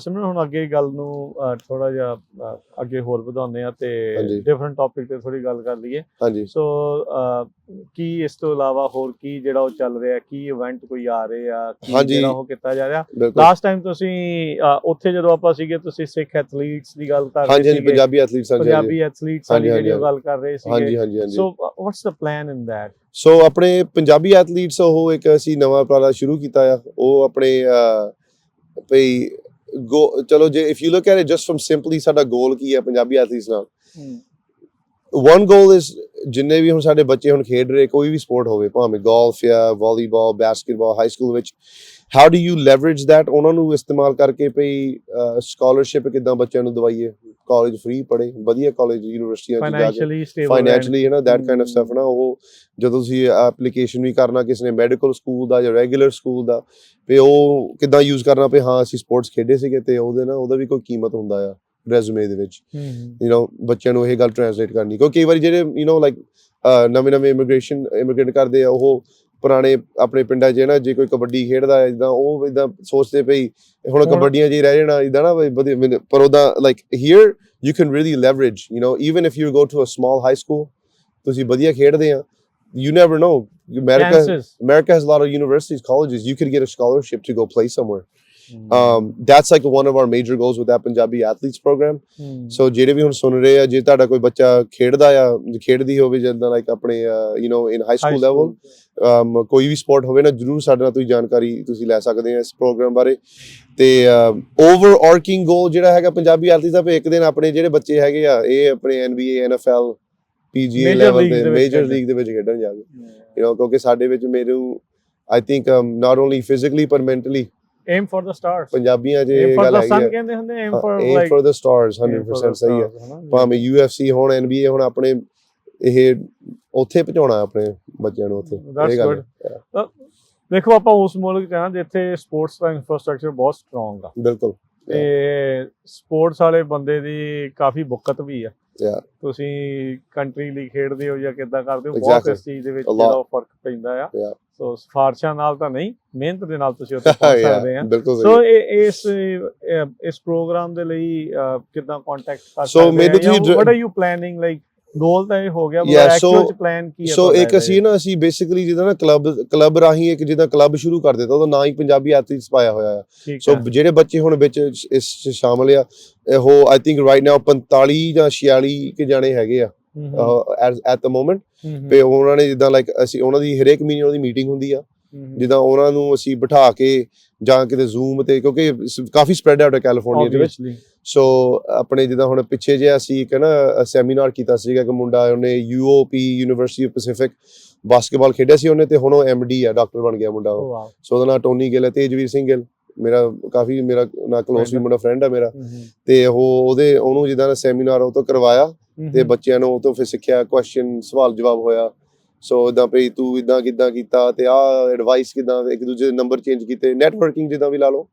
ਸਿਮਰਨ ਹੁਣ ਅੱਗੇ ਗੱਲ ਨੂੰ ਥੋੜਾ ਜਿਹਾ ਅੱਗੇ ਹੋਰ ਵਧਾਉਂਦੇ ਆ ਤੇ ਡਿਫਰੈਂਟ ਟੌਪਿਕ ਤੇ ਥੋੜੀ ਗੱਲ ਕਰ ਲਈਏ ਹਾਂਜੀ ਸੋ ਕੀ ਇਸ ਤੋਂ ਇਲਾਵਾ ਹੋਰ ਕੀ ਜਿਹੜਾ ਉਹ ਚੱਲ ਰਿਹਾ ਕੀ ਇਵੈਂਟ ਕੋਈ ਆ ਰਹੇ ਆ ਕੀ ਜਿਹੜਾ ਉਹ ਕੀਤਾ ਜਾ ਰਿਹਾ ਲਾਸਟ ਟਾਈਮ ਤੁਸੀਂ ਉੱਥੇ ਜਦੋਂ ਆਪਾਂ ਸੀਗੇ ਤੁਸੀਂ ਸਿੱਖ ਐਥਲੀਟਸ ਦੀ ਗੱਲ ਕਰ ਰਹੇ ਸੀ ਪੰਜਾਬੀ ਐਥਲੀਟਸ ਵਾਲੀ ਜਿਹੜੀ ਗੱਲ ਕਰ ਰਹੇ ਸੀਗੇ so what's the plan in that so ਆਪਣੇ ਪੰਜਾਬੀ ਐਥਲੀਟਸ ਉਹ ਇੱਕ ਅਸੀਂ ਨਵਾਂ ਉਪਰਾਲਾ ਸ਼ੁਰੂ ਕੀਤਾ ਆ ਉਹ ਆਪਣੇ ਭਈ ਚਲੋ ਜੇ if you look at it just from simply ਸਾਡਾ ਗੋਲ ਕੀ ਹੈ ਪੰਜਾਬੀ ਐਥਲੀਟਸ ਨਾਲ one goal is ਜਿੰਨੇ ਵੀ ਹੁਣ ਸਾਡੇ ਬੱਚੇ ਹੁਣ ਖੇਡ ਰਹੇ ਕੋਈ ਵੀ ਸਪੋਰਟ ਹੋਵੇ ਭਾਵੇਂ ਗੋਲਫ ਜਾਂ ਵਾਲੀਬਾਲ ਬਾਸਕਟਬਾਲ ਹਾਈ ਸਕੂਲ ਵਿੱਚ how do you leverage that ਉਹਨਾਂ ਨੂੰ ਇਸਤੇਮਾਲ ਕਰਕੇ ਭਈ ਸਕਾਲਰਸ਼ਿਪ ਕਿੱਦਾਂ ਬੱਚਿਆਂ ਨੂੰ ਦਵਾਈਏ ਕਾਲਜ ਫ੍ਰੀ ਪੜ੍ਹੇ ਵਧੀਆ ਕਾਲਜ ਯੂਨੀਵਰਸਿਟੀਆਂ ਚ ਜਾ ਕੇ financially you know that kind of stuff ਨਾ ਉਹ ਜਦੋਂ ਤੁਸੀਂ ਐਪਲੀਕੇਸ਼ਨ ਵੀ ਕਰਨਾ ਕਿਸੇ ਨੇ ਮੈਡੀਕਲ ਸਕੂਲ ਦਾ ਜਾਂ ਰੈਗੂਲਰ ਸਕੂਲ ਦਾ ਤੇ ਉਹ ਕਿੱਦਾਂ ਯੂਜ਼ ਕਰਨਾ ਪਏ ਹਾਂ ਅਸੀਂ ਸਪੋਰਟਸ ਖੇਡੇ ਸੀਗੇ ਤੇ ਉਹਦਾ ਵੀ ਕੋਈ ਕੀਮਤ ਹੁੰਦਾ ਆ ਰੈਜ਼ੂਮੇ ਦੇ ਵਿੱਚ ਯੂ نو ਬੱਚਿਆਂ ਨੂੰ ਇਹ ਗੱਲ ਟ੍ਰਾਂਸਲੇਟ ਕਰਨੀ ਕਿਉਂਕਿ ਕਈ ਵਾਰੀ ਜਿਹੜੇ ਯੂ نو ਲਾਈਕ ਨਵੇਂ ਇਮੀਗ੍ਰੇਟ ਕਰਦੇ ਆ ਉਹ ਪੁਰਾਣੇ ਆਪਣੇ ਪਿੰਡਾਂ 'ਚ ਨਾ ਜੇ ਕੋਈ ਕਬੱਡੀ ਖੇਡਦਾ ਹੈ ਜਿੱਦਾਂ ਉਹ ਇਦਾਂ ਸੋਚਦੇ ਪਈ ਹੁਣ ਕਬੱਡੀਆਂ 'ਚ ਹੀ ਰਹਿ ਜਾਣਾ ਇਦਾਂ ਨਾ ਵਧੀਆ ਪਰ ਉਹਦਾ like here you can really leverage, you know, even if you go to a small high school, ਤੁਸੀਂ ਵਧੀਆ ਖੇਡਦੇ ਆ, you never know. America has a lot of universities, colleges. You could get a scholarship to go play somewhere. That's like one of our major goals with that Punjabi athletes program. So ਜਿਹੜੇ ਵੀ ਹੁਣ ਸੁਣ ਰਹੇ ਆ ਜੇ ਤੁਹਾਡਾ ਕੋਈ ਬੱਚਾ ਖੇਡਦਾ ਆ ਖੇਡਦੀ ਹੋਵੇ ਜਿੱਦਾਂ ਲਾਈਕ ਆਪਣੇ you know in high school level ਕੋਈ ਵੀ ਸਪੋਰਟ ਹੋਵੇ ਨਾ ਜਰੂਰ ਸਾਡੇ ਨਾਲ ਤੁਸੀਂ ਜਾਣਕਾਰੀ ਤੁਸੀਂ ਲੈ ਸਕਦੇ ਆ ਇਸ ਪ੍ਰੋਗਰਾਮ ਬਾਰੇ ਤੇ ਓਵਰਆਰਕਿੰਗ ਗੋਲ ਜਿਹੜਾ ਹੈਗਾ ਪੰਜਾਬੀ ਐਥਲੀਟਸ ਦਾ ਇੱਕ ਦਿਨ ਆਪਣੇ ਜਿਹੜੇ ਬੱਚੇ ਹੈਗੇ ਆ ਇਹ ਆਪਣੇ NBA NFL PGA ਲੈਵਲ ਤੇ ਮੇਜਰ ਲੀਗ ਦੇ ਵਿੱਚ ਖੇਡਣ ਜਾਗੇ you know ਕਿਉਂਕਿ ਸਾਡੇ ਵਿੱਚ ਮੈਨੂੰ I think not only physically but mentally aim for the stars ਪੰਜਾਬੀਆਂ ਜੇ ਗੱਲ ਹੈਗੀ ਹੈ ਕਹਿੰਦੇ ਹੁੰਦੇ aim for the stars 100% ਸਹੀ ਹੈ ਭਾਵੇਂ UFC ਹੁਣ NBA ਹੁਣ ਆਪਣੇ ਇਹ ਉੱਥੇ ਪਹੁੰਚਾਉਣਾ ਆਪਣੇ ਬੱਚਿਆਂ ਨੂੰ ਉੱਥੇ ਇਹ ਗੱਲ ਦੇਖੋ ਆਪਾਂ ਉਸ ਮੁਲਕ ਚ ਆ ਜਿੱਥੇ ਸਪੋਰਟਸ ਦਾ ਇਨਫਰਾਸਟ੍ਰਕਚਰ ਬਹੁਤ ਸਟਰੋਂਗ ਆ ਬਿਲਕੁਲ ਤੇ ਸਪੋਰਟਸ ਵਾਲੇ ਬੰਦੇ ਦੀ ਕਾਫੀ ਬੁੱਕਤ ਵੀ ਆ ਤੁਸੀਂ ਕੰਟਰੀ ਲਈ ਖੇਡਦੇ ਹੋ ਜਾਂ ਕਿੱਦਾਂ ਕਰਦੇ ਹੋ ਬਹੁਤ ਇਸ ਚੀਜ਼ ਦੇ ਵਿੱਚ ਜਿਹੜਾ ਫਰਕ ਪੈਂਦਾ ਆ ਸੋ ਸਿਫਾਰਸ਼ਾਂ ਨਾਲ ਤਾਂ ਨਹੀਂ ਮਿਹਨਤ ਦੇ ਨਾਲ ਤੁਸੀਂ ਉੱਥੇ ਪਹੁੰਚ ਸਕਦੇ ਆ ਸੋ ਇਸ ਪ੍ਰੋਗਰਾਮ ਦੇ ਲਈ ਕਿੱਦਾਂ ਕੰਟੈਕਟ ਕਰ ਸਕਦੇ ਆ what are you planning like goal ਤਾਂ ਇਹ ਹੋ ਗਿਆ ਬਟ ਐਕਚੁਅਲ ਚ ਪਲਾਨ ਕੀ ਹੈ ਸੋ ਇੱਕ ਅਸੀਂ ਬੇਸਿਕਲੀ ਜਿਹਦਾ ਨਾ ਕਲੱਬ ਰਾਹੀਂ ਇੱਕ ਜਿਹਦਾ ਕਲੱਬ ਸ਼ੁਰੂ ਕਰ ਦਿੱਤਾ ਉਹਦਾ ਨਾਂ ਹੀ ਪੰਜਾਬੀ ਐਥਲੀਟਸ ਪਾਇਆ ਹੋਇਆ ਆ ਸੋ ਜਿਹੜੇ ਬੱਚੇ ਹੁਣ ਵਿੱਚ ਇਸ ਚ ਸ਼ਾਮਲ ਆ ਉਹ ਆਈ ਥਿੰਕ ਰਾਈਟ ਨਾਓ 45 ਜਾਂ 46 ਕੇ ਜਾਣੇ ਹੈਗੇ ਆ ਐਟ ਦ ਮੋਮੈਂਟ ਤੇ ਉਹਨਾਂ ਨੇ ਜਿੱਦਾਂ ਲਾਈਕ ਅਸੀਂ ਉਹਨਾਂ ਦੀ ਹਰੇਕ ਮਹੀਨੇ ਉਹਨਾਂ ਦੀ ਮੀਟਿੰਗ ਹੁੰਦੀ ਆ ਜਿੱਦਾਂ ਉਹਨਾਂ ਨੂੰ ਅਸੀਂ ਬਿਠਾ ਕੇ ਜਾਂ ਕਿਤੇ ਜ਼ੂਮ ਤੇ ਕਿਉਂਕਿ ਕਾਫੀ ਸਪਰੈਡ ਆਊਟ ਹੈ ਕੈਲੀਫੋਰਨੀਆ ਦੇ ਵਿੱਚ ਸੋ ਆਪਣੇ ਜਿੱਦਾਂ ਹੁਣ ਪਿੱਛੇ ਜਿਹਾ ਅਸੀਂ ਇੱਕ ਨਾ ਸੈਮੀਨਾਰ ਕੀਤਾ ਸੀਗਾ ਕਿ ਮੁੰਡਾ ਉਹਨੇ UOP university of Pacific basketball ਖੇਡਿਆ ਸੀ ਉਹਨੇ ਤੇ ਹੁਣ ਉਹ MD ਆ ਡਾਕਟਰ ਬਣ ਗਿਆ ਮੁੰਡਾ ਉਹ ਸੋ ਉਹਦਾ ਨਾਮ ਟੋਨੀ ਗਿੱਲ ਹੈ ਤੇਜਵੀਰ ਸਿੰਘ ਗਿੱਲ ਮੇਰਾ ਨਾਲ ਕਲੋਸ ਵੀ ਮੁੰਡਾ ਫਰੈਂਡ ਆ ਮੇਰਾ ਤੇ ਉਹਨੂੰ ਜਿੱਦਾਂ ਸੈਮੀਨਾਰ ਉਹ ਤੋਂ ਕਰਵਾਇਆ ਤੇ ਬੱਚਿਆਂ ਨੂੰ ਉਹ ਤੋਂ ਫਿਰ ਸਿੱਖਿਆ ਕੁਐਸਚਨ ਸਵਾਲ ਜਵਾਬ ਹੋਇਆ ਸੋ ਇਦਾਂ ਭਈ ਤੂੰ ਇਦਾਂ ਕਿੱਦਾਂ ਕੀਤਾ ਤੇ ਆਹ ਐਡਵਾਈਸ ਕਿੱਦਾਂ ਇੱਕ ਦੂਜੇ ਦੇ ਨੰਬਰ ਚੇਂਜ ਕੀਤੇ ਨੈਟਵਰਕਿੰਗ ਜਿੱਦਾਂ ਵੀ ਲਾ ਲਓ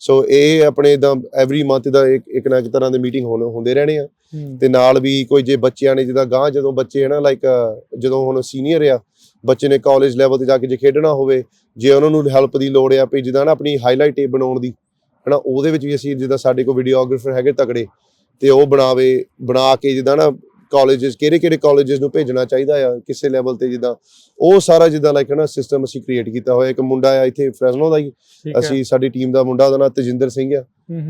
ਸੋ ਇਹ ਆਪਣੇ ਇਦਾਂ ਐਵਰੀ ਮੰਥ ਦਾ ਇੱਕ ਨਾ ਇੱਕ ਤਰ੍ਹਾਂ ਦੇ ਮੀਟਿੰਗ ਹੁੰਦੇ ਰਹਿਣੇ ਆ ਤੇ ਨਾਲ ਵੀ ਕੋਈ ਜੇ ਬੱਚਿਆਂ ਨੇ ਜਿੱਦਾਂ ਗਾਂ ਜਦੋਂ ਬੱਚੇ ਨਾ ਲਾਈਕ ਜਦੋਂ ਹੁਣ ਸੀਨੀਅਰ ਆ ਬੱਚੇ ਨੇ ਕਾਲਜ ਲੈਵਲ ਤੇ ਜਾ ਕੇ ਜੇ ਖੇਡਣਾ ਹੋਵੇ ਜੇ ਉਹਨਾਂ ਨੂੰ ਹੈਲਪ ਦੀ ਲੋੜ ਆ ਭਈ ਜਿੱਦਾਂ ਨਾ ਆਪਣੀ ਹਾਈਲਾਈਟ ਟੇਪ ਬਣਾਉਣ ਦੀ ਹਨਾ ਉਹਦੇ ਵਿੱਚ ਵੀ ਅਸੀਂ ਜਿੱਦਾਂ ਸਾਡੇ ਕੋਲ ਵੀਡੀਓਗ੍ਰਾਫਰ ਹੈਗੇ ਤਕੜੇ ਤੇ ਉਹ ਬਣਾ ਕੇ ਜਿੱਦਾਂ ਨਾ ਕਾਲਜਸ ਕਿਹੜੇ ਕਾਲਜਸ ਨੂੰ ਭੇਜਣਾ ਚਾਹੀਦਾ ਆ ਕਿਸੇ ਲੈਵਲ ਤੇ ਜਿੱਦਾਂ ਉਹ ਸਾਰਾ ਜਿੱਦਾਂ ਲਾਈਕ ਨਾ ਸਿਸਟਮ ਅਸੀਂ ਕ੍ਰੀਏਟ ਕੀਤਾ ਹੋਇਆ ਇੱਕ ਮੁੰਡਾ ਆ ਇੱਥੇ ਫ੍ਰੈਸਨੋ ਦਾ ਹੀ ਅਸੀਂ ਸਾਡੀ ਟੀਮ ਦਾ ਮੁੰਡਾ ਉਹਦਾ ਨਾਮ ਤਜਿੰਦਰ ਸਿੰਘ ਆ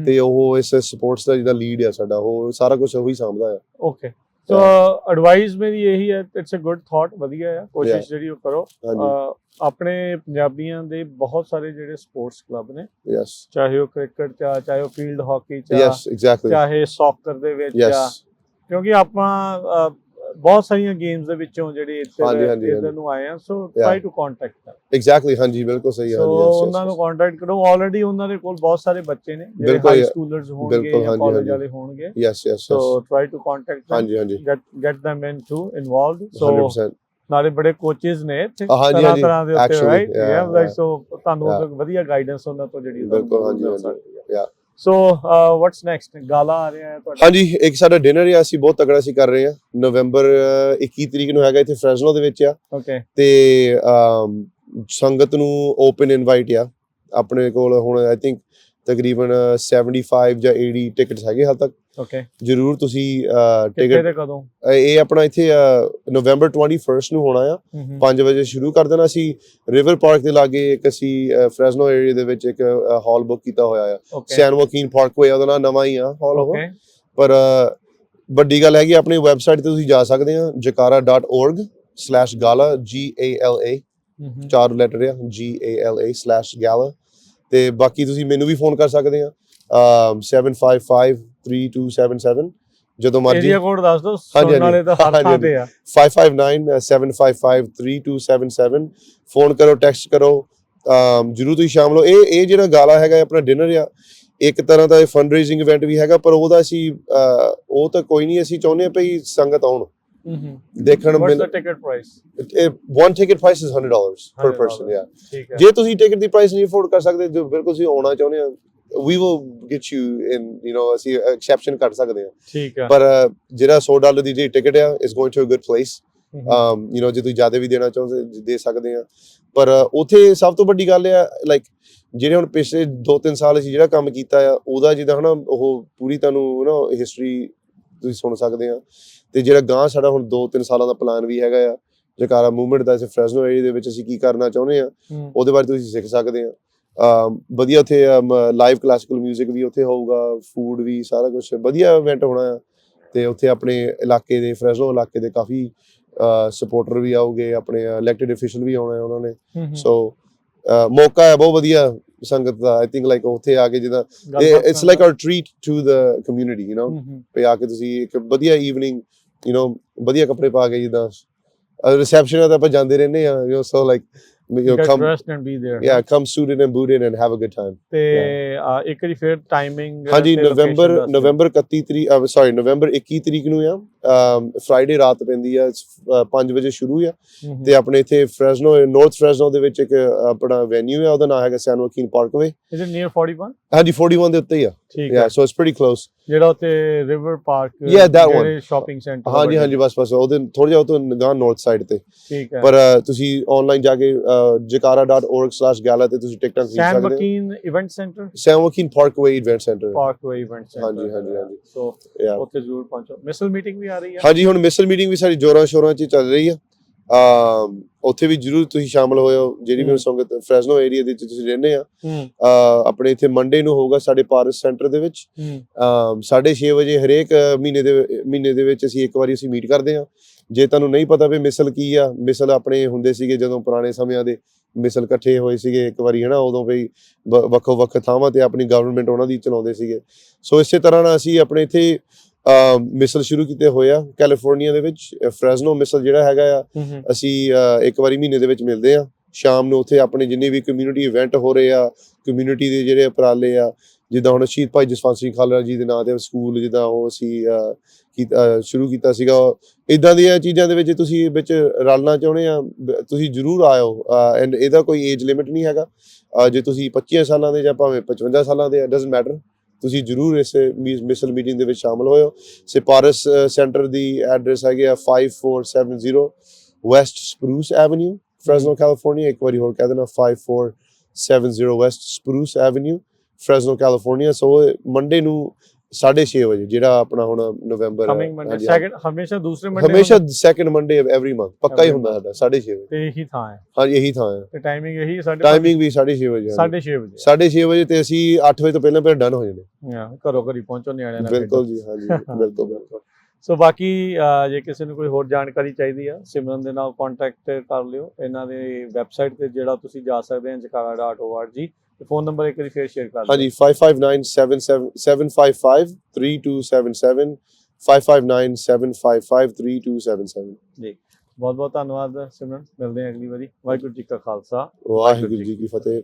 ਤੇ ਉਹ ਇਸ ਸਪੋਰਟਸ ਦਾ ਜਿੱਦਾਂ ਲੀਡ ਆ ਸਾਡਾ ਉਹ ਸਾਰਾ ਕੁਝ ਉਹੀ ਸਾਂਭਦਾ ਆ ਓਕੇ ਸੋ ਐਡਵਾਈਸ ਮੇਰੀ ਇਹੀ ਹੈ ਇਟਸ ਅ ਗੁੱਡ ਥਾਟ ਵਧੀਆ ਆ ਕੋਸ਼ਿਸ਼ ਜਿਹੜੀ ਉਹ ਕਰੋ ਆਪਣੇ ਪੰਜਾਬੀਆਂ ਦੇ ਬਹੁਤ ਸਾਰੇ ਜਿਹੜੇ ਸਪੋਰਟਸ ਕਲੱਬ ਨੇ ਚਾਹੇ ਉਹ ਕ੍ਰਿਕਟ ਚਾਹੇ ਉਹ ਫੀਲਡ ਹਾਕੀ ਚਾਹੇ ਸੌਕਰ ਦੇ ਵਿੱਚ ਕਿਉਂਕਿ ਆਪਾਂ ਬਹੁਤ ਸਾਰੀਆਂ ਗੇਮਸ ਦੇ ਵਿੱਚੋਂ ਜਿਹੜੇ ਇੱਧਰ ਨੂੰ ਆਏ ਆ so try to contact them exactly ਹਾਂਜੀ ਬਿਲਕੁਲ ਸਹੀ ਹੈ ਸੋ ਉਹਨਾਂ ਨੂੰ ਕੰਟੈਕਟ ਕਰੋ ਆਲਰੇਡੀ ਉਹਨਾਂ ਦੇ ਕੋਲ ਬਹੁਤ ਸਾਰੇ ਬੱਚੇ ਨੇ ਜਿਹੜੇ ਹਾਈ ਸਕੂਲਰਸ ਹੋਣਗੇ ਜਾਂ ਕਾਲਜ ਵਾਲੇ ਹੋਣਗੇ ਸੋ ਟ੍ਰਾਈ ਟੂ ਕੰਟੈਕਟ ਹਾਂਜੀ get them into involved so 100% ਨਾਲੇ ਬੜੇ ਕੋਚਸ ਨੇ ਤਰ੍ਹਾਂ ਦੇ ਉੱਤੇ ਰਾਈਟ ਲਾਈਕ ਸੋ ਤੁਹਾਨੂੰ ਵਧੀਆ ਗਾਈਡੈਂਸ ਉਹਨਾਂ ਤੋਂ ਜਿਹੜੀ ਬਿਲਕੁਲ ਹਾਂਜੀ ਸੋ ਵਾਟਸ ਨੈਕਸਟ ਗਾਲਾ ਆ ਰਿਹਾ ਹੈ ਤੁਹਾਡਾ ਹਾਂਜੀ ਇੱਕ ਸਾਡਾ ਡਿਨਰ ਆ ਅਸੀਂ ਬਹੁਤ ਤਕੜਾ ਅਸੀਂ ਕਰ ਰਹੇ ਆ ਨਵੰਬਰ 21 ਤਰੀਕ ਨੂੰ ਹੈਗਾ ਇੱਥੇ ਫ੍ਰੈਸਨੋ ਦੇ ਵਿੱਚ ਆ ਓਕੇ ਤੇ ਸੰਗਤ ਨੂੰ ਓਪਨ ਇਨਵਾਈਟ ਆ ਆਪਣੇ ਕੋਲ ਹੁਣ ਆਈ ਥਿੰਕ ਤਕਰੀਬਨ 75 ਜਾਂ 80 ਟਿਕਟਸ ਹੈਗੇ ਹਾਲ ਤੱਕ ਓਕੇ ਜਰੂਰ ਤੁਸੀਂ ਟਿਕਟ ਕਦੋਂ ਇਹ ਆਪਣਾ ਇੱਥੇ ਨਵੰਬਰ 21 ਨੂੰ ਹੋਣਾ ਆ 5 ਵਜੇ ਸ਼ੁਰੂ ਕਰ ਦੇਣਾ ਅਸੀਂ ਰਿਵਰ ਪਾਰਕ ਦੇ ਲਾਗੇ ਇੱਕ ਅਸੀਂ ਫ੍ਰੈਸਨੋ ਏਰੀਆ ਦੇ ਵਿੱਚ ਇੱਕ ਹਾਲ ਬੁੱਕ ਕੀਤਾ ਹੋਇਆ ਆ ਸੈਨ ਵਾਕੀਨ ਪਾਰਕਵੇ ਉਹਦਾ ਨਾਮ ਨਵਾਂ ਹੀ ਆ ਹਾਲ ਉਹ ਪਰ ਵੱਡੀ ਗੱਲ ਹੈਗੀ ਆਪਣੀ ਵੈਬਸਾਈਟ ਤੇ ਤੁਸੀਂ ਜਾ ਸਕਦੇ ਆ jakara.org/gala GALA 4 ਲੈਟਰ ਆ GALA/gala ਤੇ ਬਾਕੀ ਤੁਸੀਂ ਮੈਨੂੰ ਵੀ ਫੋਨ ਕਰ ਸਕਦੇ ਆ 7553277 ਜਦੋਂ ਮਰਜ਼ੀ ਏਰੀਆ ਕੋਡ ਦੱਸ ਦਿਓ ਸੁਣਨ ਵਾਲੇ ਤਾਂ ਹਰ ਥਾਂ ਤੇ ਆ 5597553277 ਫੋਨ ਕਰੋ ਟੈਕਸਟ ਕਰੋ ਜਰੂਰ ਤੁਸੀਂ ਸ਼ਾਮਲ ਹੋ ਇਹ ਜਿਹੜਾ ਗਾਲਾ ਹੈਗਾ ਆਪਣਾ ਡਿਨਰ ਆ ਇੱਕ ਤਰ੍ਹਾਂ ਦਾ ਫੰਡ ਰੇਜ਼ਿੰਗ ਇਵੈਂਟ ਵੀ ਹੈਗਾ ਪਰ ਉਹਦਾ ਅਸੀਂ ਉਹ ਤਾਂ ਕੋਈ ਨਹੀਂ ਅਸੀਂ ਚਾਹੁੰਦੇ ਆ ਭਈ ਸੰਗਤ ਆਉਣ ਦੇਖਣ what's the ticket price one ticket price is $100 per person ਜੇ ਤੁਸੀਂ ਟਿਕਟ ਦੀ ਪ੍ਰਾਈਸ ਨਹੀਂ ਅਫੋਰਡ ਕਰ ਸਕਦੇ ਜੋ ਬਿਲਕੁਲ ਤੁਸੀਂ ਆਉਣਾ ਚਾਹੁੰਦੇ ਆ we will get you in ਅਸੀਂ ਐਕਸੈਪਸ਼ਨ ਕਰ ਸਕਦੇ ਆ ਠੀਕ ਆ ਪਰ ਜਿਹੜਾ $100 ਦੀ ਜਿਹੜੀ ਟਿਕਟ ਆ is going to a good place you know ਜੇ ਤੁਸੀਂ ਜ਼ਿਆਦਾ ਵੀ ਦੇਣਾ ਚਾਹੁੰਦੇ ਦੇ ਸਕਦੇ ਆ। ਪਰ ਉੱਥੇ ਸਭ ਤੋਂ ਵੱਡੀ ਗੱਲ ਆ ਲਾਈਕ ਜਿਹੜੇ ਹੁਣ ਪਿਛਲੇ 2-3 ਸਾਲ ਅਸੀਂ ਜਿਹੜਾ ਕੰਮ ਕੀਤਾ ਆ ਉਹਦਾ ਜਿੱਦਾਂ ਹਨਾ ਉਹ ਪੂਰੀ ਤੁਹਾਨੂੰ ਨਾ ਹਿਸਟਰੀ ਤੁਸੀਂ ਸੁਣ ਸਕਦੇ ਆ। ਤੇ ਜਿਹੜਾ ਗਾਂ ਸਾਡਾ ਹੁਣ 2-3 ਸਾਲਾਂ ਦਾ ਪਲਾਨ ਵੀ ਹੈਗਾ ਆ ਜਕਾਰਾ ਮੂਵਮੈਂਟ ਦਾ, ਫਰੈਸਨੋ ਏਰੀਆ ਦੇ ਵਿੱਚ ਅਸੀਂ ਕੀ ਕਰਨਾ ਚਾਹੁੰਦੇ ਆ ਉਹਦੇ ਬਾਰੇ ਤੁਸੀਂ ਸਿੱਖ ਸਕਦੇ ਆ। ਵਧੀਆ ਉੱਥੇ ਲਾਈਵ ਕਲਾਸੀਕਲ ਮਿਊਜ਼ਿਕ ਵੀ ਉੱਥੇ ਹੋਊਗਾ, ਫੂਡ ਵੀ, ਸਾਰਾ ਕੁਝ ਵਧੀਆ ਇਵੈਂਟ ਹੋਣਾ ਆ। ਤੇ ਉੱਥੇ ਆਪਣੇ ਇਲਾਕੇ ਦੇ ਫਰੈਸਨੋ ਇਲਾਕੇ ਦੇ ਕਾਫੀ ਸਪੋਰਟਰ ਵੀ ਆਉਗੇ, ਆਪਣੇ ਇਲੈਕਟਿਡ ਅਫੀਸ਼ੀਅਲ ਵੀ ਆਉਣਾ ਉਹਨਾਂ ਨੇ। ਸੋ ਮੌਕਾ ਹੈ ਬਹੁਤ ਵਧੀਆ ਸੰਗਤ ਦਾ। ਆਈ ਥਿੰਕ ਲਾਈਕ ਉੱਥੇ ਆ ਕੇ ਜਿੱਦਾਂ it's like our treat to the community you know ਤੇ ਆ ਕੇ ਤੁਸੀਂ ਇੱਕ ਵਧੀਆ ਈਵਨਿੰਗ ਯੂ نو ਵਧੀਆ ਕੱਪੜੇ ਪਾ ਕੇ ਜਿੱਦਾਂ ਰਿਸੈਪਸ਼ਨ ਤਾਂ ਆਪਾਂ ਜਾਂਦੇ ਰਹਿੰਦੇ ਆ you know so like come dressed and be there come suited and booted and have a good time ਤੇ ਇੱਕ ਵਾਰੀ ਫਿਰ ਟਾਈਮਿੰਗ ਹਾਂਜੀ ਨਵੰਬਰ 31 ਤਰੀਕ ਸੌਰੀ ਨਵੰਬਰ 21 ਤਰੀਕ ਨੂੰ ਆ ਫਰਾਈਡੇ ਰਾਤ ਪੈਂਦੀ ਆ 5 ਵਜੇ ਸ਼ੁਰੂ ਆ। ਤੇ ਆਪਣੇ ਇੱਥੇ ਫਰੈਸਨੋ ਨਾਰਥ ਫਰੈਸਨੋ ਦੇ ਵਿੱਚ ਇੱਕ ਆਪਣਾ ਵੈਨਿਊ ਆ ਉਹਦਾ ਨਾਮ ਹੈਗਾ ਸੈਨ Joaquin Parkway. Is it near 41? ਹਾਂਜੀ 41 ਦੇ ਉੱਤੇ ਹੀ ਆ। ਠੀਕ ਹੈ, ਸੋ ਇਟਸ ਪ੍ਰੀਟੀ ਕਲੋਜ਼। ਜਿਹੜਾ ਉੱਤੇ ਰਿਵਰ ਪਾਰਕ ਜਿਹੜੇ ਸ਼ਾਪਿੰਗ ਸੈਂਟਰ ਹਾਂਜੀ ਬਸ ਉਹਦੇ ਥੋੜਾ ਜਿਹਾ ਉਹ ਤੋਂ ਗਾਂ ਨਾਰਥ ਸਾਈਡ ਤੇ। ਠੀਕ ਹੈ, ਪਰ ਤੁਸੀਂ ਆਨਲਾਈਨ ਜਾ ਕੇ jakara.org/gala ਤੇ ਤੁਸੀਂ ਟਿਕਟਾਂ ਖਰੀਦ ਸਕਦੇ ਹੋ। San Joaquin Event Center, San Joaquin Parkway Event Center, Parkway Event Center. ਹਾਂਜੀ ਸੋ ਉੱਥੇ ਜ਼ਰੂਰ ਪਹੁੰਚੋ। ਮਿਸਲ ਮੀਟਿੰਗ ਵੀ ਆ ਰਹੀ ਹੈ? ਹਾਂਜੀ ਹੁਣ ਮਿਸਲ ਮੀਟਿੰਗ ਵੀ ਸਾਡੀ ਜੋਰਾਂ ਸ਼ੋਰਾਂ 'ਚ ਚੱਲ ਰਹੀ ਆ। ਉੱਥੇ ਵੀ ਜਰੂਰ ਤੁਸੀਂ ਸ਼ਾਮਲ ਹੋਇਓ ਜਿਹੜੀ ਵੀ ਸੰਗਤ ਫਰੈਸਨੋ ਏਰੀਆ ਦੇ ਵਿੱਚ ਤੁਸੀਂ ਰਹਿੰਦੇ ਆ। ਆਪਣੇ ਇੱਥੇ ਮੰਡੇ ਨੂੰ ਹੋਊਗਾ ਸਾਡੇ ਪਾਰਸ ਸੈਂਟਰ ਦੇ ਵਿੱਚ 6:30 ਵਜੇ ਹਰੇਕ ਮਹੀਨੇ ਦੇ ਵਿੱਚ ਅਸੀਂ ਇੱਕ ਵਾਰੀ ਅਸੀਂ ਮੀਟ ਕਰਦੇ ਆ। ਜੇ ਤੁਹਾਨੂੰ ਨਹੀਂ ਪਤਾ ਵੀ ਮਿਸਲ ਕੀ ਆ, ਮਿਸਲ ਆਪਣੇ ਹੁੰਦੇ ਸੀਗੇ ਜਦੋਂ ਪੁਰਾਣੇ ਸਮਿਆਂ ਦੇ ਮਿਸਲ ਇਕੱਠੇ ਹੋਏ ਸੀਗੇ ਇੱਕ ਵਾਰੀ ਹਨਾ, ਉਦੋਂ ਵੀ ਵੱਖੋ ਵੱਖ ਥਾਵਾਂ ਤੇ ਆਪਣੀ ਗਵਰਨਮੈਂਟ ਉਹਨਾਂ ਦੀ ਚਲਾਉਂਦੇ ਸੀਗੇ। ਸੋ ਇਸੇ ਤਰ੍ਹਾਂ ਨਾਲ ਅਸੀਂ ਆਪਣੇ ਇੱਥੇ ਮਿਸਲ ਸ਼ੁਰੂ ਕੀਤੇ ਹੋਏ ਆ ਕੈਲੀਫੋਰਨੀਆ ਦੇ ਵਿੱਚ। ਫਰੈਸਨੋ ਮਿਸਲ ਜਿਹੜਾ ਹੈਗਾ ਆ ਅਸੀਂ ਇੱਕ ਵਾਰੀ ਮਹੀਨੇ ਦੇ ਵਿੱਚ ਮਿਲਦੇ ਆ ਸ਼ਾਮ ਨੂੰ। ਉੱਥੇ ਆਪਣੇ ਜਿੰਨੇ ਵੀ ਕਮਿਊਨਿਟੀ ਇਵੈਂਟ ਹੋ ਰਹੇ ਆ, ਕਮਿਊਨਿਟੀ ਦੇ ਜਿਹੜੇ ਉਪਰਾਲੇ ਆ, ਜਿੱਦਾਂ ਹੁਣ ਸ਼ਹੀਦ ਭਾਈ ਜਸਵੰਤ ਸਿੰਘ ਖਾਲੜਾ ਜੀ ਦੇ ਨਾਂ ਤੇ ਸਕੂਲ ਜਿੱਦਾਂ ਉਹ ਅਸੀਂ ਸ਼ੁਰੂ ਕੀਤਾ ਸੀਗਾ, ਇੱਦਾਂ ਦੀਆਂ ਚੀਜ਼ਾਂ ਦੇ ਵਿੱਚ ਤੁਸੀਂ ਵਿੱਚ ਰਲਣਾ ਚਾਹੁੰਦੇ ਆ ਤੁਸੀਂ ਜ਼ਰੂਰ ਆਇਓ। ਐਂਡ ਇਹਦਾ ਕੋਈ ਏਜ ਲਿਮਿਟ ਨਹੀਂ ਹੈਗਾ। ਜੇ ਤੁਸੀਂ 25 ਸਾਲਾਂ ਦੇ ਜਾਂ ਭਾਵੇਂ 55 ਸਾਲਾਂ ਦੇ, ਡਜ਼ਨਟ ਮੈਟਰ, ਤੁਸੀਂ ਜ਼ਰੂਰ ਇਸ ਮਿਸਲ ਮੀਟਿੰਗ ਦੇ ਵਿੱਚ ਸ਼ਾਮਲ ਹੋਇਓ। ਸਿਪਾਰਸ ਸੈਂਟਰ ਦੀ ਐਡਰੈਸ ਹੈਗੀ ਆ 5470 ਵੈਸਟ ਸਪਰੂਸ ਐਵਨਿਊ, ਫਰੈਸਨੋ ਕੈਲੀਫੋਰਨੀਆ। ਇੱਕ ਵਾਰੀ ਹੋਰ ਕਹਿ ਦੇਣਾ 5470 ਵੈਸਟ ਸਪਰੂਸ ਐਵਨਿਊ, ਫਰੈਸਨੋ ਕੈਲੀਫੋਰਨੀਆ। ਸੋ ਮੰਡੇ ਨੂੰ 6:30 ਵਜੇ ਜਿਹੜਾ ਆਪਣਾ ਹੁਣ ਨਵੰਬਰ ਹਮੇਸ਼ਾ ਸੈਕੰਡ ਮੰਡੇ ਐਵਰੀ ਮੰਥ ਪੱਕਾ ਹੀ ਹੁੰਦਾ ਸਾਡਾ 6:30 ਵਜੇ। ਤੇ ਇਹੀ ਥਾਂ ਹੈ? ਹਾਂਜੀ ਇਹੀ ਥਾਂ ਹੈ। ਤੇ ਟਾਈਮਿੰਗ ਇਹੀ ਹੈ ਸਾਡੇ? ਟਾਈਮਿੰਗ ਵੀ 6:30 ਵਜੇ। 6:30 ਵਜੇ ਤੇ ਅਸੀਂ 8 ਵਜੇ ਤੋਂ ਪਹਿਲਾਂ ਡਨ ਹੋ ਜਾਂਦੇ। ਘਰੋਂ ਘਰੀ ਪਹੁੰਚੋ ਨਿਆਣਿਆਂ ਨਾਲ। ਬਿਲਕੁਲ ਜੀ, ਹਾਂਜੀ ਬਿਲਕੁਲ। ਸੋ ਬਾਕੀ ਜੇ ਕਿਸੇ ਨੂੰ ਕੋਈ ਹੋਰ ਜਾਣਕਾਰੀ ਚਾਹੀਦੀ ਆ, ਸਿਮਰਨ ਦੇ ਨਾਲ ਕੰਟੈਕਟ ਕਰ ਲਿਓ। ਇਹਨਾਂ ਦੇ ਵੈਬਸਾਈਟ ਤੇ ਜਿਹੜਾ ਤੁਸੀਂ ਜਾ ਸਕਦੇ ਆ jakara.org। ਫੋਨ ਨੰਬਰ ਇੱਕ ਵਾਰੀ ਫੇਰ ਸ਼ੇਅਰ ਕਰ ਦਿਓ। ਹਾਂਜੀ 5597553277 5597553277 ਜੀ। ਬਹੁਤ ਬਹੁਤ ਧੰਨਵਾਦ ਸਿਮਰਨ, ਮਿਲਦੇ ਹਾਂ ਅਗਲੀ ਵਾਰੀ। ਵਾਹਿਗੁਰੂ ਜੀ ਕਾ ਖਾਲਸਾ, ਵਾਹਿਗੁਰੂ ਜੀ ਕੀ ਫਤਿਹ।